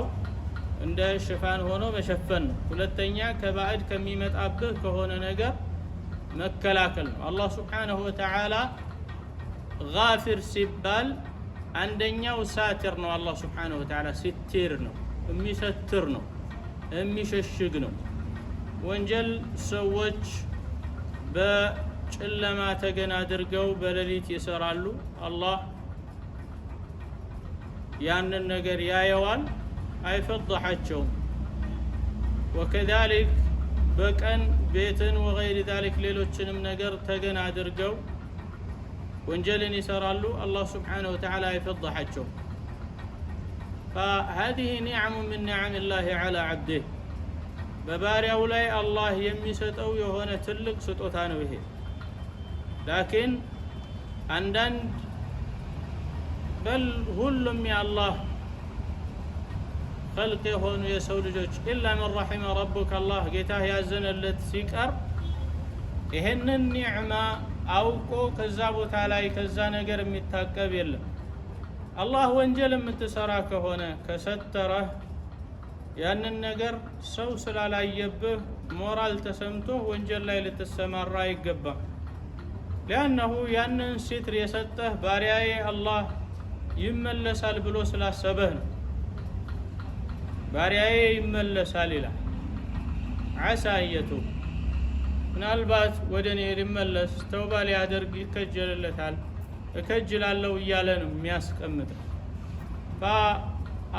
እንደ ሽፋን ሆኖ መሸፈን ሁለተኛ ከባዕድ ከሚመጣብህ ከሆነ ነገር መከላከል ነው አላህ Subhanahu Wa Ta'ala ጋፊር ሲባል አንደኛው ሳትር ነው አላህ Subhanahu Wa Ta'ala ሲትር ነው የሚሰትር ነው የሚሸሽግ ነው ወንጀል ሰዎች በጨለማ ተገና አድርገው በሌሊት ይሰራሉ አላህ ያንን ነገር ያየዋል አይፈضحቸውም وكذلك በቀን ቤትን وغير ذلك ሌሎችንም ነገር ተገና አድርገው ወንጀልን ይሰራሉ አላህ Subhanahu Wa Ta'ala አይፈضحቸውም فهذه نعم من نعم الله على عبده በባሪያው ላይ አላህ የሚሰጠው የሆነ ትልቅ ስጦታ ነው ይሄ لكن አንዳንድ بل ሁሉም የአላህ خلق የሆኑ የሰው ልጆች إلا من رحم ربك الله ጌታህ ያዘነለት ሲቀር ይሄንን ኒዕማ አውቆ ከዛ ቦታ ላይ ከዛ ነገር የሚታቀብ የለም አላህ ወንጀል የምትሰራ ከሆነ ከሰተረህ ያንን ነገር ሰው ስላላየብህ ሞራል ተሰምቶ ወንጀል ላይ ልትሰማራ አይገባም لأنه ያንን ሲትር የሰጠህ ባሪያዬ አላህ ይመለሳል ብሎ ስላሰበህ ነው ባሪያዬ ይመለሳል ይላል አሳየቱ ምናልባት ወደኔ ሊመለስ ተውባ ሊያደርግ ይከጀልለታል እከጅላለሁ እያለ ነው የሚያስቀምጠው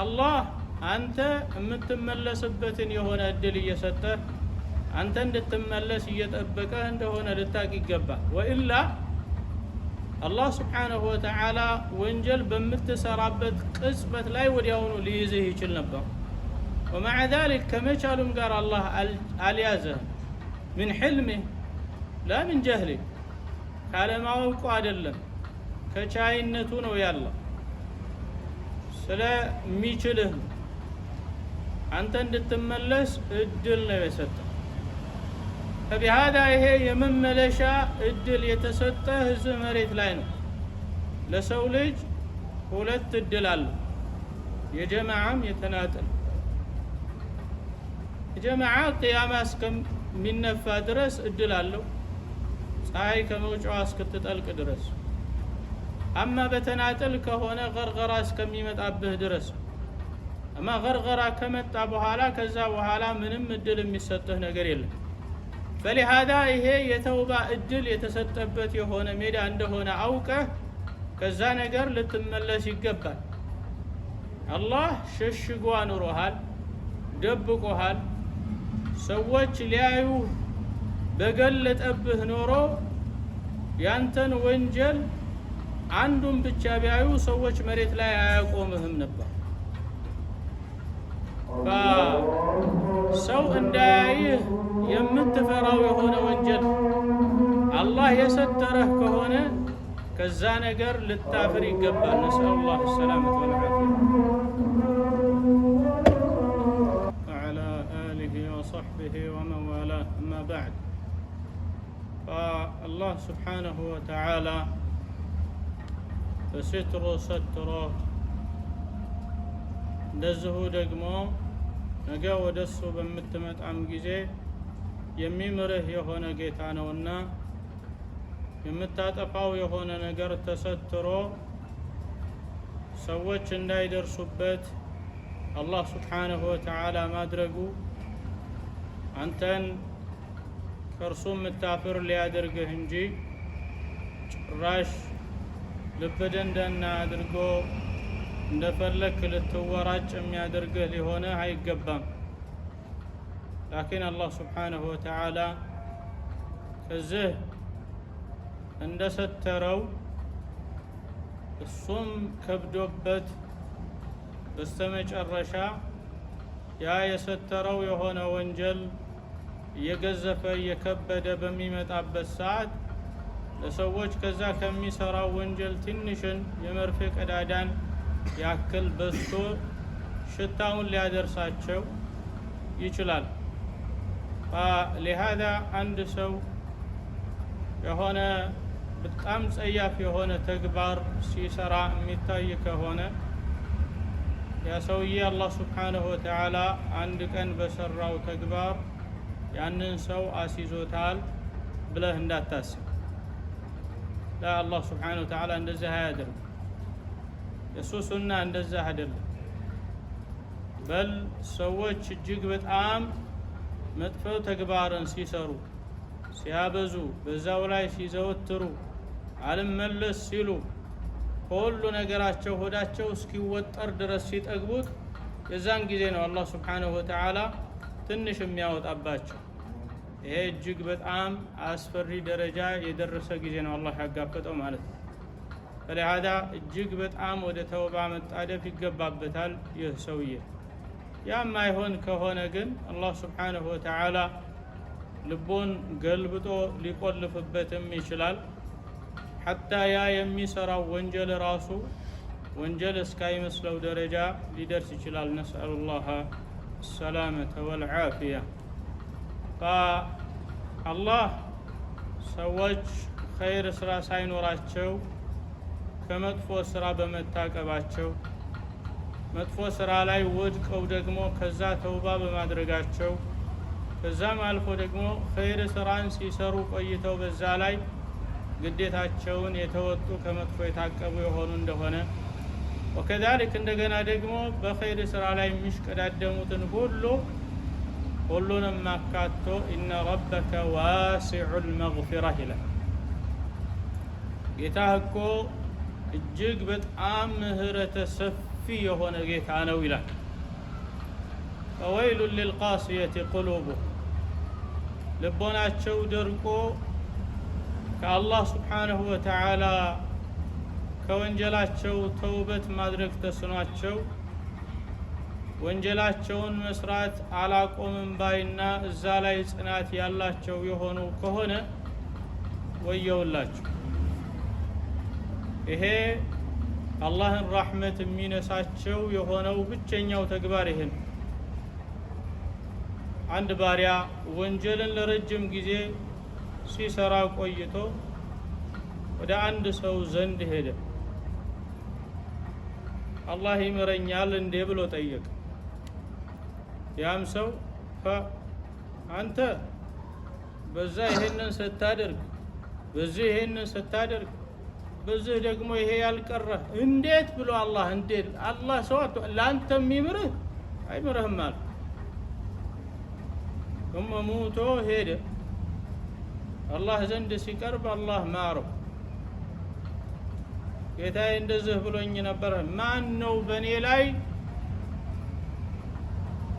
አላህ አንተ የምትመለስበትን የሆነ እድል እየሰጠ አንተ እንድትመለስ እየጠበቀ እንደሆነ ልታቅ ይገባል ወኢላ አላህ Subhanahu Wa Ta'ala ወንጀል በምትሰራበት ቅጽበት ላይ ወዲያውኑ ሊይዝህ ይችል ነበር ومع ذلك ከመቻሉም ጋር አላህ አልያዘህ من حلمه لا من جهله ካለማወቁ አይደለም ከቻይነቱ ነው ያለው ስለሚችልህ አንተ እንድትመለስ እድል ነው የሰጠው فبهذا ይሄ የመመለሻ እድል የተሰጠህ እዚህ መሬት ላይ ነው ለሰው ልጅ ሁለት እድል አለ የጀማዓም የተናጠል የጀማዓ ቂያማ እስከሚነፋ ድረስ እድል አለው ፀሐይ ከመውጫዋ እስክትጠልቅ ድረስ አማ በተናጠል ከሆነ ገርገራ እስከሚመጣብህ ድረስ አማ ገርገራ ከመጣ በኋላ ከዛ በኋላ ምንም እድል የሚሰጥህ ነገር የለም فلهذا ይሄ የተውባ እድል የተሰጠበት የሆነ ሜዳ እንደሆነ አውቀህ ከዛ ነገር ልትመለስ ይገባል አላህ ሸሽጎ አኑሮሃል ደብቆሃል ሰዎች ሊያዩ በገለጠብህ ኖሮ ያንተን ወንጀል አንዱን ብቻ ቢያዩ ሰዎች መሬት ላይ አያቆምህም ነበር ሰው እንዳያይህ የምትፈራው የሆነ ወንጀል አላህ የሰተረህ ከሆነ ከዛ ነገር ልታፍር ይገባል نسأل الله السلامة والعافية وعلى آله وصحبه ومن والاه أما بعد فالله سبحانه وتعالى ستره እንደዚሁ ደግሞ ነገ ወደሱ በምትመጣም ጊዜ የሚምርህ የሆነ ጌታ ነውና የምታጠፋው የሆነ ነገር ተሰትሮ ሰዎች እንዳይደርሱበት አላህ ሱብሓነሁ ወተዓላ ማድረጉ አንተን ከእርሱ የምታፍር ሊያደርግህ እንጂ ጭራሽ ልብ ደንደና አድርጎ እንደፈለክ ልትወራጭ የሚያደርግህ ሊሆንህ አይገባም። ላኪን አላህ ሱብሓነሁ ወተዓላ ከዚህ እንደሰተረው እሱም ከብዶበት በስተመጨረሻ ያ የሰተረው የሆነ ወንጀል እየገዘፈ እየከበደ በሚመጣበት ሰዓት ለሰዎች ከዛ ከሚሰራው ወንጀል ትንሽን የመርፌ ቀዳዳን ያክል በስቶ ሽታውን ሊያደርሳቸው ይችላል። ሊሃዛ አንድ ሰው የሆነ በጣም ጸያፍ የሆነ ተግባር ሲሰራ የሚታይ ከሆነ ያ ሰውዬ አላህ ሱብሓነሁ ወተዓላ አንድ ቀን በሰራው ተግባር ያንን ሰው አስይዞታል ብለህ እንዳታስብ። አላህ ሱብሓነሁ ወተዓላ እንደዚህ አያደርግም። የሱ ሱና እንደዚህ አይደለም። በል ሰዎች እጅግ በጣም መጥፎ ተግባርን ሲሰሩ ሲያበዙ፣ በዛው ላይ ሲዘወትሩ፣ አልመለስ ሲሉ ሁሉ ነገራቸው ሆዳቸው እስኪወጠር ድረስ ሲጠግቡት የዛን ጊዜ ነው አላህ ሱብሓነሁ ወተዓላ ትንሽ የሚያወጣባቸው። ይሄ እጅግ በጣም አስፈሪ ደረጃ የደረሰ ጊዜ ነው አላህ ያጋፈጠው ማለት ነው። ፈለሃዳ እጅግ በጣም ወደ ተውባ መጣደፍ ይገባበታል ይህ ሰውዬ። ያም አይሆን ከሆነ ግን አላህ ሱብሓነሁ ወተዓላ ልቦን ገልብጦ ሊቆልፍበትም ይችላል። ሐታ ያ የሚሰራው ወንጀል ራሱ ወንጀል እስካይመስለው ደረጃ ሊደርስ ይችላል። ነስአሉላህ ሰላመተ ወልዓፊያ። አላህ ሰዎች ኸይር ስራ ሳይኖራቸው ከመጥፎ ስራ በመታቀባቸው መጥፎ ስራ ላይ ወድቀው ደግሞ ከዛ ተውባ በማድረጋቸው ከዛም አልፎ ደግሞ ኸይር ስራን ሲሰሩ ቆይተው በዛ ላይ ግዴታቸውን የተወጡ ከመጥፎ የታቀቡ የሆኑ እንደሆነ ወከዛሊክ እንደገና ደግሞ በኸይር ስራ ላይ የሚሽቀዳደሙትን ሁሉንም አካቶ ኢነ ረበከ ዋሲዑል መግፊረህ ይላል። ጌታህ እኮ እጅግ በጣም ምህረተ ሰፊ የሆነ ጌታ ነው ይላል። ፈወይሉን ሊልቃሲየቲ ቁሉቡሁም ልቦናቸው ደርቆ ከአላህ ሱብሓነሁ ወተዓላ ከወንጀላቸው ተውበት ማድረግ ተስኗቸው ወንጀላቸውን መስራት አላቆምም ባይና እዛ ላይ ጽናት ያላቸው የሆኑ ከሆነ ወየውላቸው። ይሄ አላህን ረሕመት የሚነሳቸው የሆነው ብቸኛው ተግባር ይሄ ነው። አንድ ባሪያ ወንጀልን ለረጅም ጊዜ ሲሰራ ቆይቶ ወደ አንድ ሰው ዘንድ ሄደ። አላህ ይምረኛል እንዴ ብሎ ጠየቀ። ያም ሰው አንተ በዛ ይሄንን ስታደርግ በዚህ ይሄንን ስታደርግ በዚህ ደግሞ ይሄ ያልቀረ እንዴት ብሎ አላህ እንዴት አላህ ሰው ለአንተ የሚምርህ አይምርህም አለ። ሙቶ ሄደ። አላህ ዘንድ ሲቀርብ አላህ ማረው። ጌታዬ እንደዚህ ብሎኝ ነበር። ማን ነው በእኔ ላይ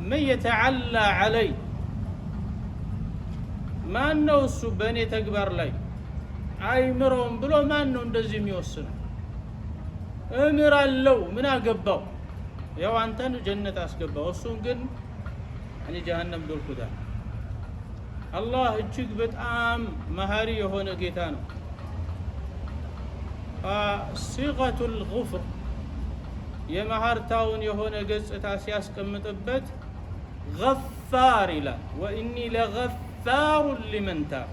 ምን የተዓላ ዐለይ ማን ነው እሱ በእኔ ተግባር ላይ አይምረውም ብሎ ማን ነው እንደዚህ የሚወስነው? እምራለሁ ምን አገባው? ያው አንተን ጀነት አስገባው፣ እሱን ግን እኔ ጀሃነም ዶልኩታል። አላህ እጅግ በጣም መሀሪ የሆነ ጌታ ነው። ሲቀቱል ጉፍር የመሀርታውን የሆነ ገጽታ ሲያስቀምጥበት ገፋር ይላል። ወኢኒ ለገፋሩን ሊመን ታብ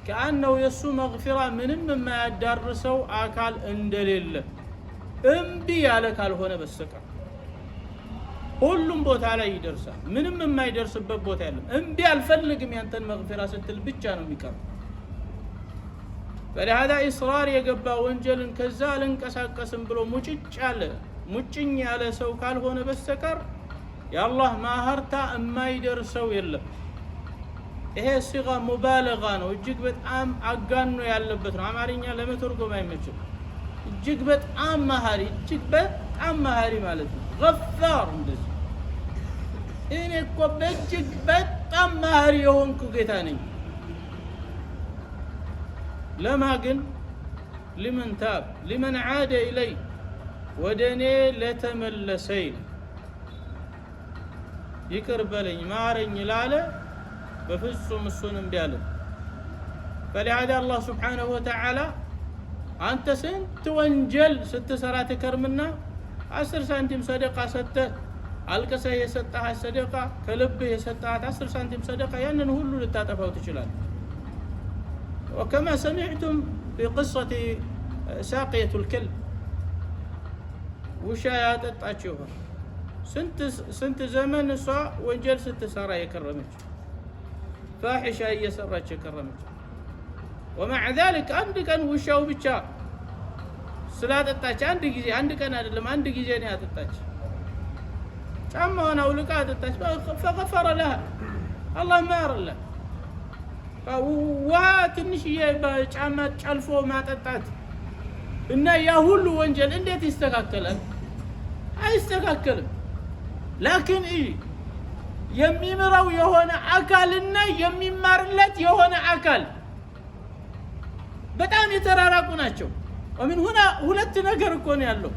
ከአነው የእሱ መግፊራ ምንም የማያዳርሰው አካል እንደሌለ እምቢ ያለ ካልሆነ በስተቀር ሁሉም ቦታ ላይ ይደርሳል። ምንም የማይደርስበት ቦታ የለም። እምቢ አልፈልግም ያንተን መግፊራ ስትል ብቻ ነው የሚቀረው። فلهذا إصرار يقبا وانجل كزال انكساكسن بلو ሙጭኝ ያለ ሰው ካልሆነ በስተቀር ያላህ ማህርታ የማይደርሰው የለም። ይሄ ሲጋ ሙባለጋ ነው፣ እጅግ በጣም አጋኖ ያለበት ነው። አማርኛ ለመተርጎም አይመችም። እጅግ በጣም መሃሪ ማለት ነው። ገፋር እንደዚህ እኔ እኮ በእጅግ በጣም መሃሪ የሆንኩ ጌታ ነኝ። ለማ ግን ሊመን ታብ ሊመን ዓደ ኢለይ ወደኔ ለተመለሰይ ይቅር በለኝ ማረኝ ላለ በፍጹም እሱን እምቢ አለ። فلهذا الله سبحانه وتعالى አንተ ስንት ወንጀል ስትሰራ ትከርምና 10 ሳንቲም ሰደቃ ሰጥተህ አልቀሰህ የሰጣህ ሰደቃ ከልብህ የሰጣህ 10 ሳንቲም ሰደቃ ያንን ሁሉ ልታጠፋው ትችላለህ። وكما سمعتم في قصة ساقية الكلب ውሻ ያጠጣችው ስንት ዘመን እሷ ወንጀል ስትሰራ የከረመች ፋሒሻ እየሰራች የከረመች ومع ذلك አንድ ቀን ውሻው ብቻ ስላጠጣች አንድ ቀን አይደለም አንድ ጊዜ ነው ያጠጣች። ጫማዋን አውልቃ አጠጣች። فغفر لها الله ማረላት። ትንሽዬ በጫማ ጨልፎ ማጠጣት እና ያ ሁሉ ወንጀል እንዴት ይስተካከላል? አይስተካከልም። ላኪን የሚምረው የሆነ አካልና የሚማርለት የሆነ አካል በጣም የተራራቁ ናቸው። ومن هنا ሁለት ነገር እኮ ነው ያለው።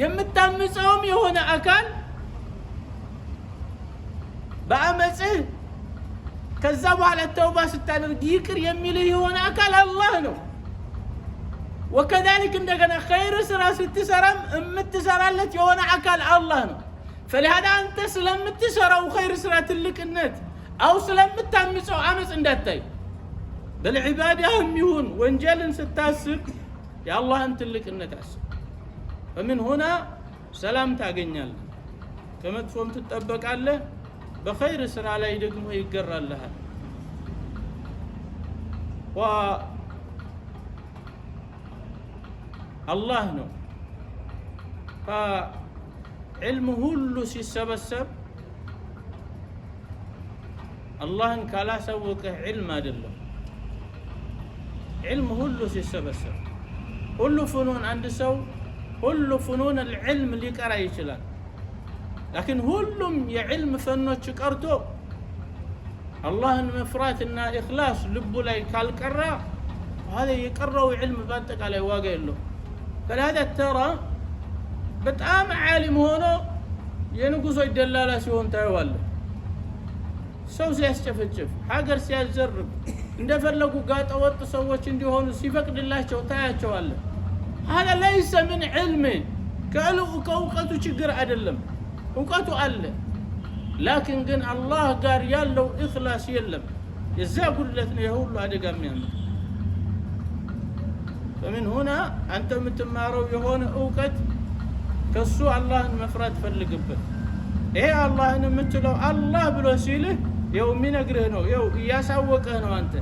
የምታምፀውም የሆነ አካል በአመጽህ ከዛ በኋላ ተውባ ስታደርግ ይቅር የሚልህ የሆነ አካል አላህ ነው። وكذلك እንደገና خير ስራ ስትሰራም የምትሰራለት የሆነ አካል አላህ ነው። فلهذا አንተ ስለምትሰራው خير ስራ ትልቅነት አው ስለምታምፀው አመጽ እንዳታይ بالعبادهم ይሁን ወንጀልን ስታስብ የአላህን ትልቅነት አስብ። فمن هنا ሰላም ታገኛለህ፣ ከመጥፎም ትጠበቃለህ፣ በخير ስራ ላይ ደግሞ ይገራልሃል። الله ነው علم ሁሉ ሲሰበሰብ አላህን ካላሳወቀ علم አይደለም። علم ሁሉ ሲሰበሰብ ሁሉ ፍኑን አንድ ሰው ሁሉ ፍኑን العلم ሊቀራ ይችላል። لكن ሁሉም የعلم ፈኖች ቀርቶ አላህን መፍራትና ኢኽላስ ልቡ ላይ ካልቀራ هذا የቀረው علم በአጠቃላይ ዋጋ የለውም። فلهذا ترى በጣም ዓሊም ሆኖ የንጉሶች ደላላ ሲሆን ታየዋለህ። ሰው ሲያስጨፈጭፍ ሀገር ሲያዘርብ እንደፈለጉ ጋጠ ወጥ ሰዎች እንዲሆኑ ሲፈቅድላቸው ታያቸዋለህ። هذا ليس من علم ከእውቀቱ ችግር አይደለም፣ እውቀቱ አለ። ላኪን ግን አላህ ጋር ያለው ኢኽላስ የለም። የዛ ጉድለት ነው የሁሉ አደጋ የሚያመጣው። فمن هنا أنت متمارو يهون أوقات كسو الله مفرد فلقبت إيه الله نمتلو الله بلو سيله يومين أقرهنو ياسوقهنو أنت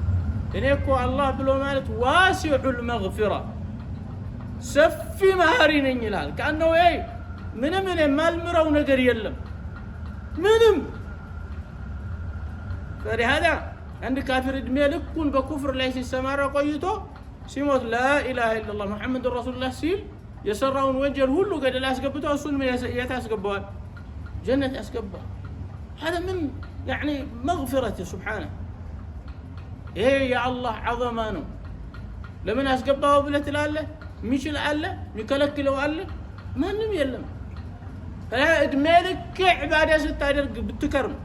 إنيكو الله بلو مالت واسع المغفرة سفي مهارين ينجلال كأنه إيه من مال مرو نقر يلم منم. فلهذا عند كافر دمي لكون بكفر ليس السمارة قيتو ሲሞት ላኢላሃ ኢላላህ ሙሐመድ ረሱሉላህ ሲል የሰራውን ወንጀል ሁሉ ገደል ያስገብተው እሱን ያስገባዋል፣ ጀነት ያስገባዋል። هذا من يعني مغفرته سبحانه ይሄ የአላህ ዐዘማ ነው። ለምን ያስገባው ብለህ ትላለህ? የሚችል አለ የሚከለክለው አለ? ማንም የለም። እድሜ ልክ ዒባዳ ስታደርግ ብትከርም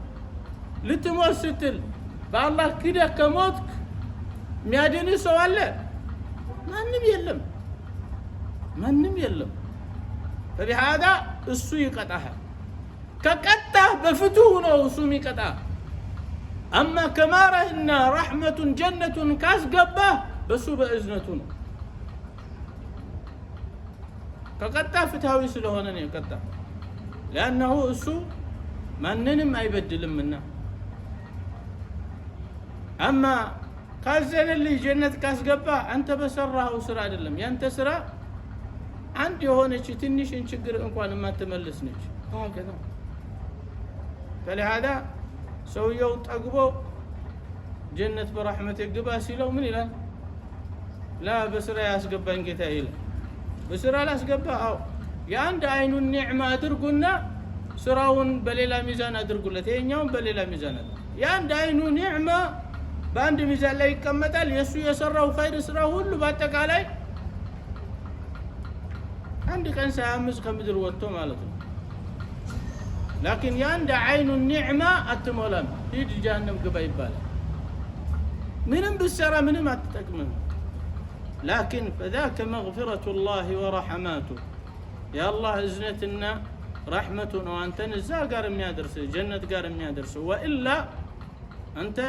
ልትሞት ስትል በአላህ ክደህ ከሞትክ የሚያድንህ ሰው አለ? ማንም የለም። فبهذا እሱ ይቀጣሃል። ከቀጣህ በፍትሁ ነው እሱ የሚቀጣህ። አማ ከማረህና ረሕመቱን ጀነቱን ካስገባህ በሱ በእዝነቱ ነው። ከቀጣህ ፍትሃዊ ስለሆነ ነው የቀጣህ። لأنه እሱ ማንንም አይበድልምና። አማ ካዘነልህ ጀነት ካስገባ አንተ በሰራው ስራ አይደለም ያንተ ስራ አንድ የሆነች ትንሽን ችግር እንኳን የማትመልስ ነች ታከና فلهذا ሰውየው ጠግቦ ጀነት በረህመት ይግባ ሲለው ምን ይላል لا በስራ ያስገባኝ ጌታ ይላል በስራ ላስገባ አው የአንድ አይኑን ኒዕማ አድርጉና ስራውን በሌላ ሚዛን አድርጉለት ይሄኛውን በሌላ ሚዛን የአንድ አይኑ ኒዕማ በአንድ ሚዛን ላይ ይቀመጣል የሱ የሰራው ኸይር ስራ ሁሉ በአጠቃላይ አንድ ቀን ሳያምዝ ከምድር ወጥቶ ማለት ነው لكن የአንድ አይኑ ኒዕማ አትሞላም ሂድ ጀሃነም ግባ ይባላል ምንም ብትሰራ ምንም አትጠቅምም لكن فذاك مغفرة الله ورحماته يا الله اذنتنا رحمتنا وانت نزا ጋር የሚያደርስ ጀነት ጋር የሚያደርስ والا انت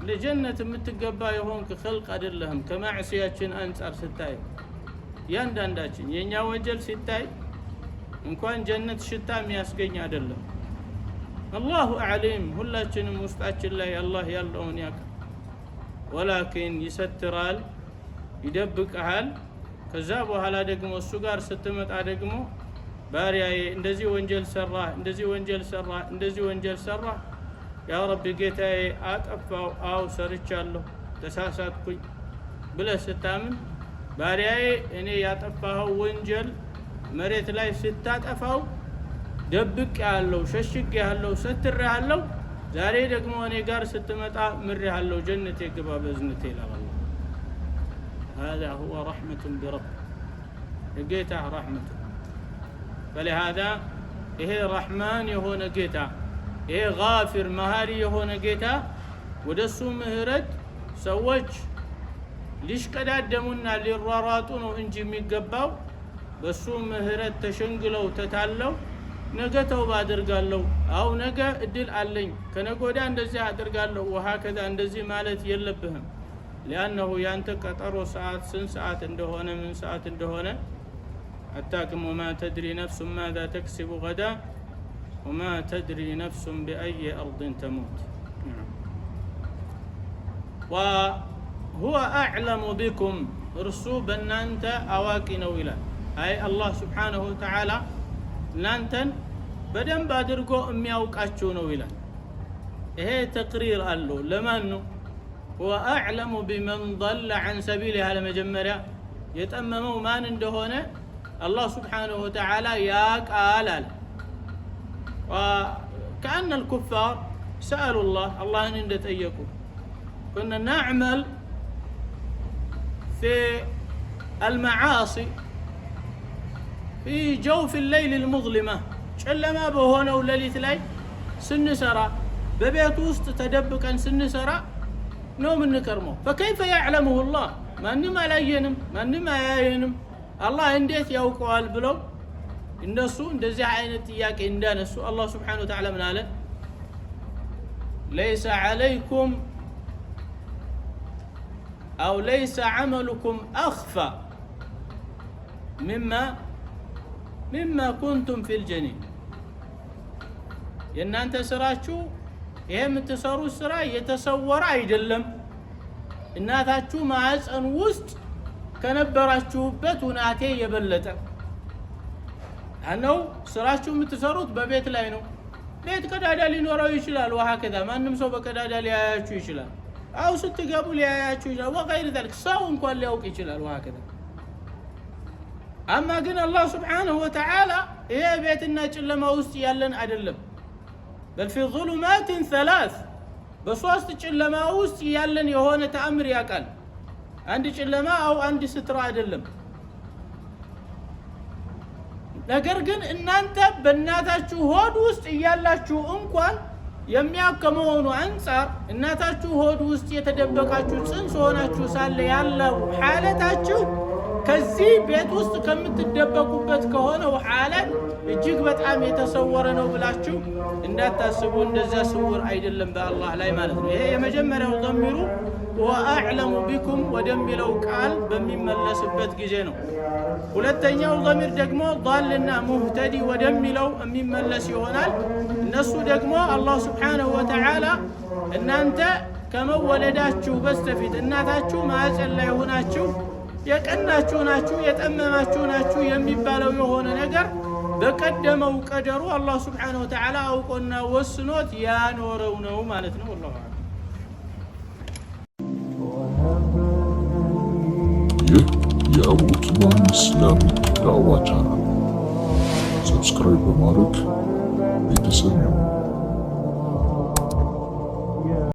ለጀነት የምትገባ የሆንክ خلق አይደለህም ከማዕሲያችን አንፃር ስታይ ያንዳንዳችን የኛ ወንጀል ሲታይ እንኳን ጀነት ሽታ የሚያስገኝ አይደለም الله اعلم ሁላችንም ውስጣችን ላይ አላህ ያለውን ያውቃል ولكن يسترال ይደብቀሃል ከዛ በኋላ ደግሞ እሱ ጋር ስትመጣ ደግሞ ባሪያዬ እንደዚህ ወንጀል ሰራ እንደዚህ ወንጀል ሰራ ያ ረቢ ጌታዬ አጠፋው አው ሰርቻለሁ ተሳሳትኩኝ ብለህ ስታምን ባሪያዬ እኔ ያጠፋው ወንጀል መሬት ላይ ስታጠፋው ደብቅ ያለው ሸሽግ ያለው ስትር ያለው ዛሬ ደግሞ እኔ ጋር ስትመጣ ምር ያለው ጀነቴ ግባ በዝነቴ ይላል هذا هو رحمة برب جيتا رحمة فلهذا إيه رحمن يهون جيتا إيه غافر مهاري يهون جيتا ودسو مهرت سوج ليش كدا دمنا للراراتون وإنجي ميقباو بسو مهرت تشنقلو تتعلو نجا توبة درقالو أو نجا الدل علين كنقودا اندزي درقالو وهكذا اندزي مالت يلبهم لأنه ينتق قطرو ساعات سن ساعات اندهونه من ساعات اندهونه أتاكم وما تدري نفس ماذا تكسب غدا وما تدري نفس بأي أرض تموت وهو أعلم بكم رسوبا أنت أواكي نويلا أي الله سبحانه وتعالى نانتن بدن بادرقو أمي أوكاتشو نويلا إيه تقرير قالو لمنه هو أعلم بمن ضل عن سبيله على مجمرة يتأمموا ما ندهونه الله سبحانه وتعالى ياك آلال وكأن الكفار سألوا الله نندت أيكم كنا نعمل في المعاصي في جوف الليل المظلمة شلما بهونه ولليت لي سنسرا ببيت وسط تدبكا سنسرا نوم النكرمو فكيف يعلمه الله ما انما لا ينم ما انما ينم الله انديت يوقال بلو النسو እንደዚህ አይነት ጥያቄ እንዳነሱ الله سبحانه وتعالى من قال ليس عليكم او ليس عملكم اخفى مما كنتم في الجنين የናንተ ስራችሁ ይሄ የምትሰሩት ስራ የተሰወረ አይደለም እናታችሁ ማህፀን ውስጥ ከነበራችሁበት ሁናቴ የበለጠ አነው ስራችሁ የምትሰሩት በቤት ላይ ነው ቤት ቀዳዳ ሊኖረው ይችላል ወሃከዛ ማንንም ሰው በቀዳዳ ሊያያችሁ ይችላል አው ስትገቡ ሊያያችሁ ይችላል ወغير ذلك ሰው እንኳን ሊያውቅ ይችላል ወሃከዛ አማ ግን አላህ Subhanahu Wa Ta'ala ይሄ ቤትና ጨለማ ውስጥ ያለን አይደለም بل في ظلمات ثلاث بصوست ጨለማ ውስጥ ያለን የሆነ ተአምር ያቃል አንድ ጨለማ አው አንድ ስትራ አይደለም ነገር ግን እናንተ በእናታችሁ ሆድ ውስጥ ያላችሁ እንኳን የሚያከመው አንፃር እናታችሁ ሆድ ውስጥ የተደበቃችሁ ጽንስ ሆናችሁ ሳለ ያለው ሐለታችሁ ከዚህ ቤት ውስጥ ከምትደበቁበት ከሆነው ሐለት እጅግ በጣም የተሰወረ ነው ብላችሁ እንዳታስቡ እንደዛ ስውር አይደለም በአላህ ላይ ማለት ነው ይሄ የመጀመሪያው ضميሩ ወአዕለሙ ቢኩም ወደሚለው ቃል በሚመለስበት ጊዜ ነው ሁለተኛው ضمير ደግሞ ضالና ሙህተዲ ወደሚለው የሚመለስ ይሆናል እነሱ ደግሞ አላህ Subhanahu Wa Ta'ala እናንተ ከመወለዳችሁ በስተፊት እናታችሁ ማዕፀን ላይ ሆናችሁ የቀናችሁ ናችሁ የጠመማችሁ ናችሁ የሚባለው የሆነ ነገር በቀደመው ቀደሩ አላህ ሱብሓነሁ ወተዓላ አውቆና ወስኖት ያኖረው ነው ማለት ነው። ወላሂ ይህ የአቡኪማን ኢስላሚክ ዳዕዋ ቻናል ሰብስክራይብ በማድረግ ቤተሰብ ይሁኑ።